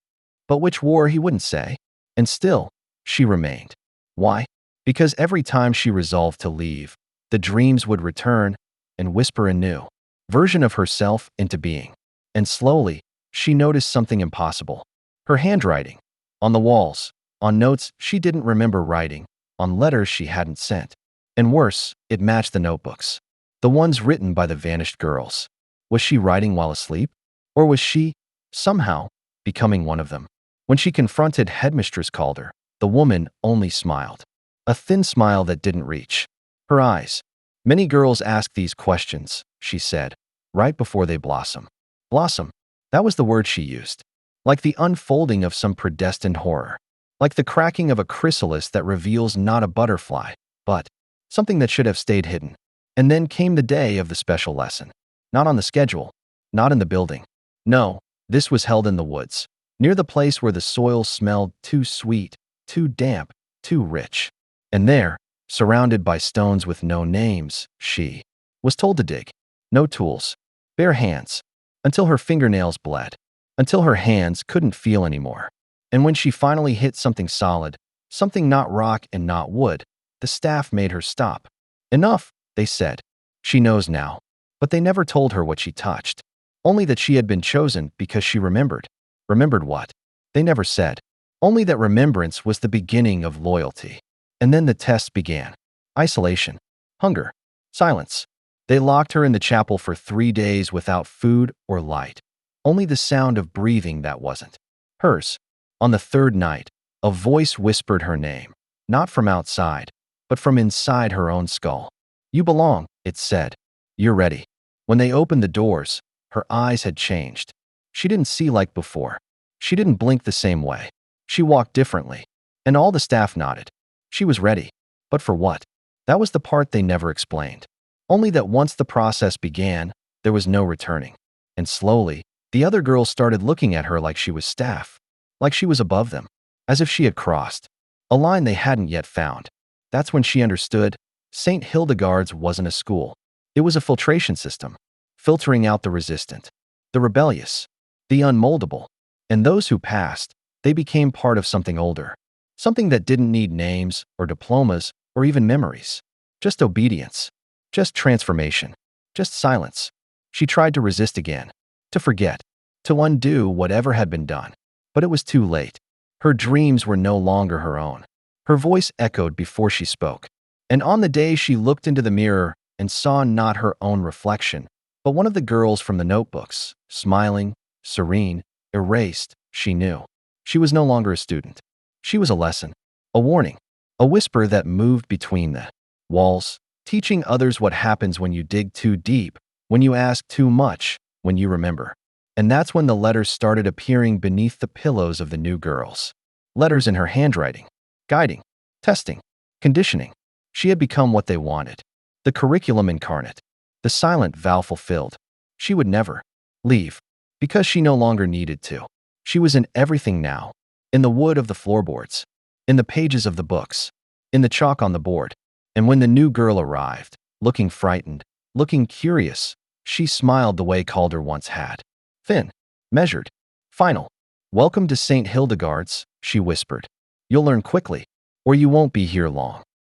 But which war he wouldn't say. And still, she remained. Why? Because every time she resolved to leave, the dreams would return and whisper a new version of herself into being. And slowly, she noticed something impossible. Her handwriting. On the walls, on notes she didn't remember writing, on letters she hadn't sent. And worse, it matched the notebooks. The ones written by the vanished girls. Was she writing while asleep? Or was she, somehow, becoming one of them? When she confronted Headmistress Calder, the woman only smiled. A thin smile that didn't reach her eyes. Many girls ask these questions, she said, right before they blossom. Blossom, that was the word she used. Like the unfolding of some predestined horror. Like the cracking of a chrysalis that reveals not a butterfly, but something that should have stayed hidden. And then came the day of the special lesson. Not on the schedule, not in the building. No, this was held in the woods, near the place where the soil smelled too sweet, too damp, too rich. And there, surrounded by stones with no names, she was told to dig. No tools, bare hands, until her fingernails bled, until her hands couldn't feel anymore. And when she finally hit something solid, something not rock and not wood, the staff made her stop. Enough, they said. She knows now. But they never told her what she touched. Only that she had been chosen because she remembered. Remembered what? They never said. Only that remembrance was the beginning of loyalty. And then the tests began. Isolation. Hunger. Silence. They locked her in the chapel for 3 days without food or light. Only the sound of breathing that wasn't hers. On the 3rd night, a voice whispered her name. Not from outside, but from inside her own skull. You belong, it said. You're ready. When they opened the doors, her eyes had changed. She didn't see like before. She didn't blink the same way. She walked differently. And all the staff nodded. She was ready. But for what? That was the part they never explained. Only that once the process began, there was no returning. And slowly, the other girls started looking at her like she was staff, like she was above them, as if she had crossed a line they hadn't yet found. That's when she understood St. Hildegard's wasn't a school. It was a filtration system, filtering out the resistant, the rebellious, the unmoldable. And those who passed, they became part of something older, something that didn't need names or diplomas or even memories. Just obedience, just transformation, just silence. She tried to resist again, to forget, to undo whatever had been done. But it was too late. Her dreams were no longer her own. Her voice echoed before she spoke. And on the day she looked into the mirror and saw not her own reflection, but one of the girls from the notebooks, smiling, serene, erased, she knew. She was no longer a student. She was a lesson, a warning, a whisper that moved between the walls, teaching others what happens when you dig too deep, when you ask too much, when you remember. And that's when the letters started appearing beneath the pillows of the new girls. Letters in her handwriting, guiding, testing, conditioning. She had become what they wanted. The curriculum incarnate, the silent vow fulfilled. She would never leave, because she no longer needed to. She was in everything now, in the wood of the floorboards, in the pages of the books, in the chalk on the board. And when the new girl arrived, looking frightened, looking curious, she smiled the way Calder once had. Thin, measured, final. Welcome to St. Hildegard's, she whispered. You'll learn quickly, or you won't be here long.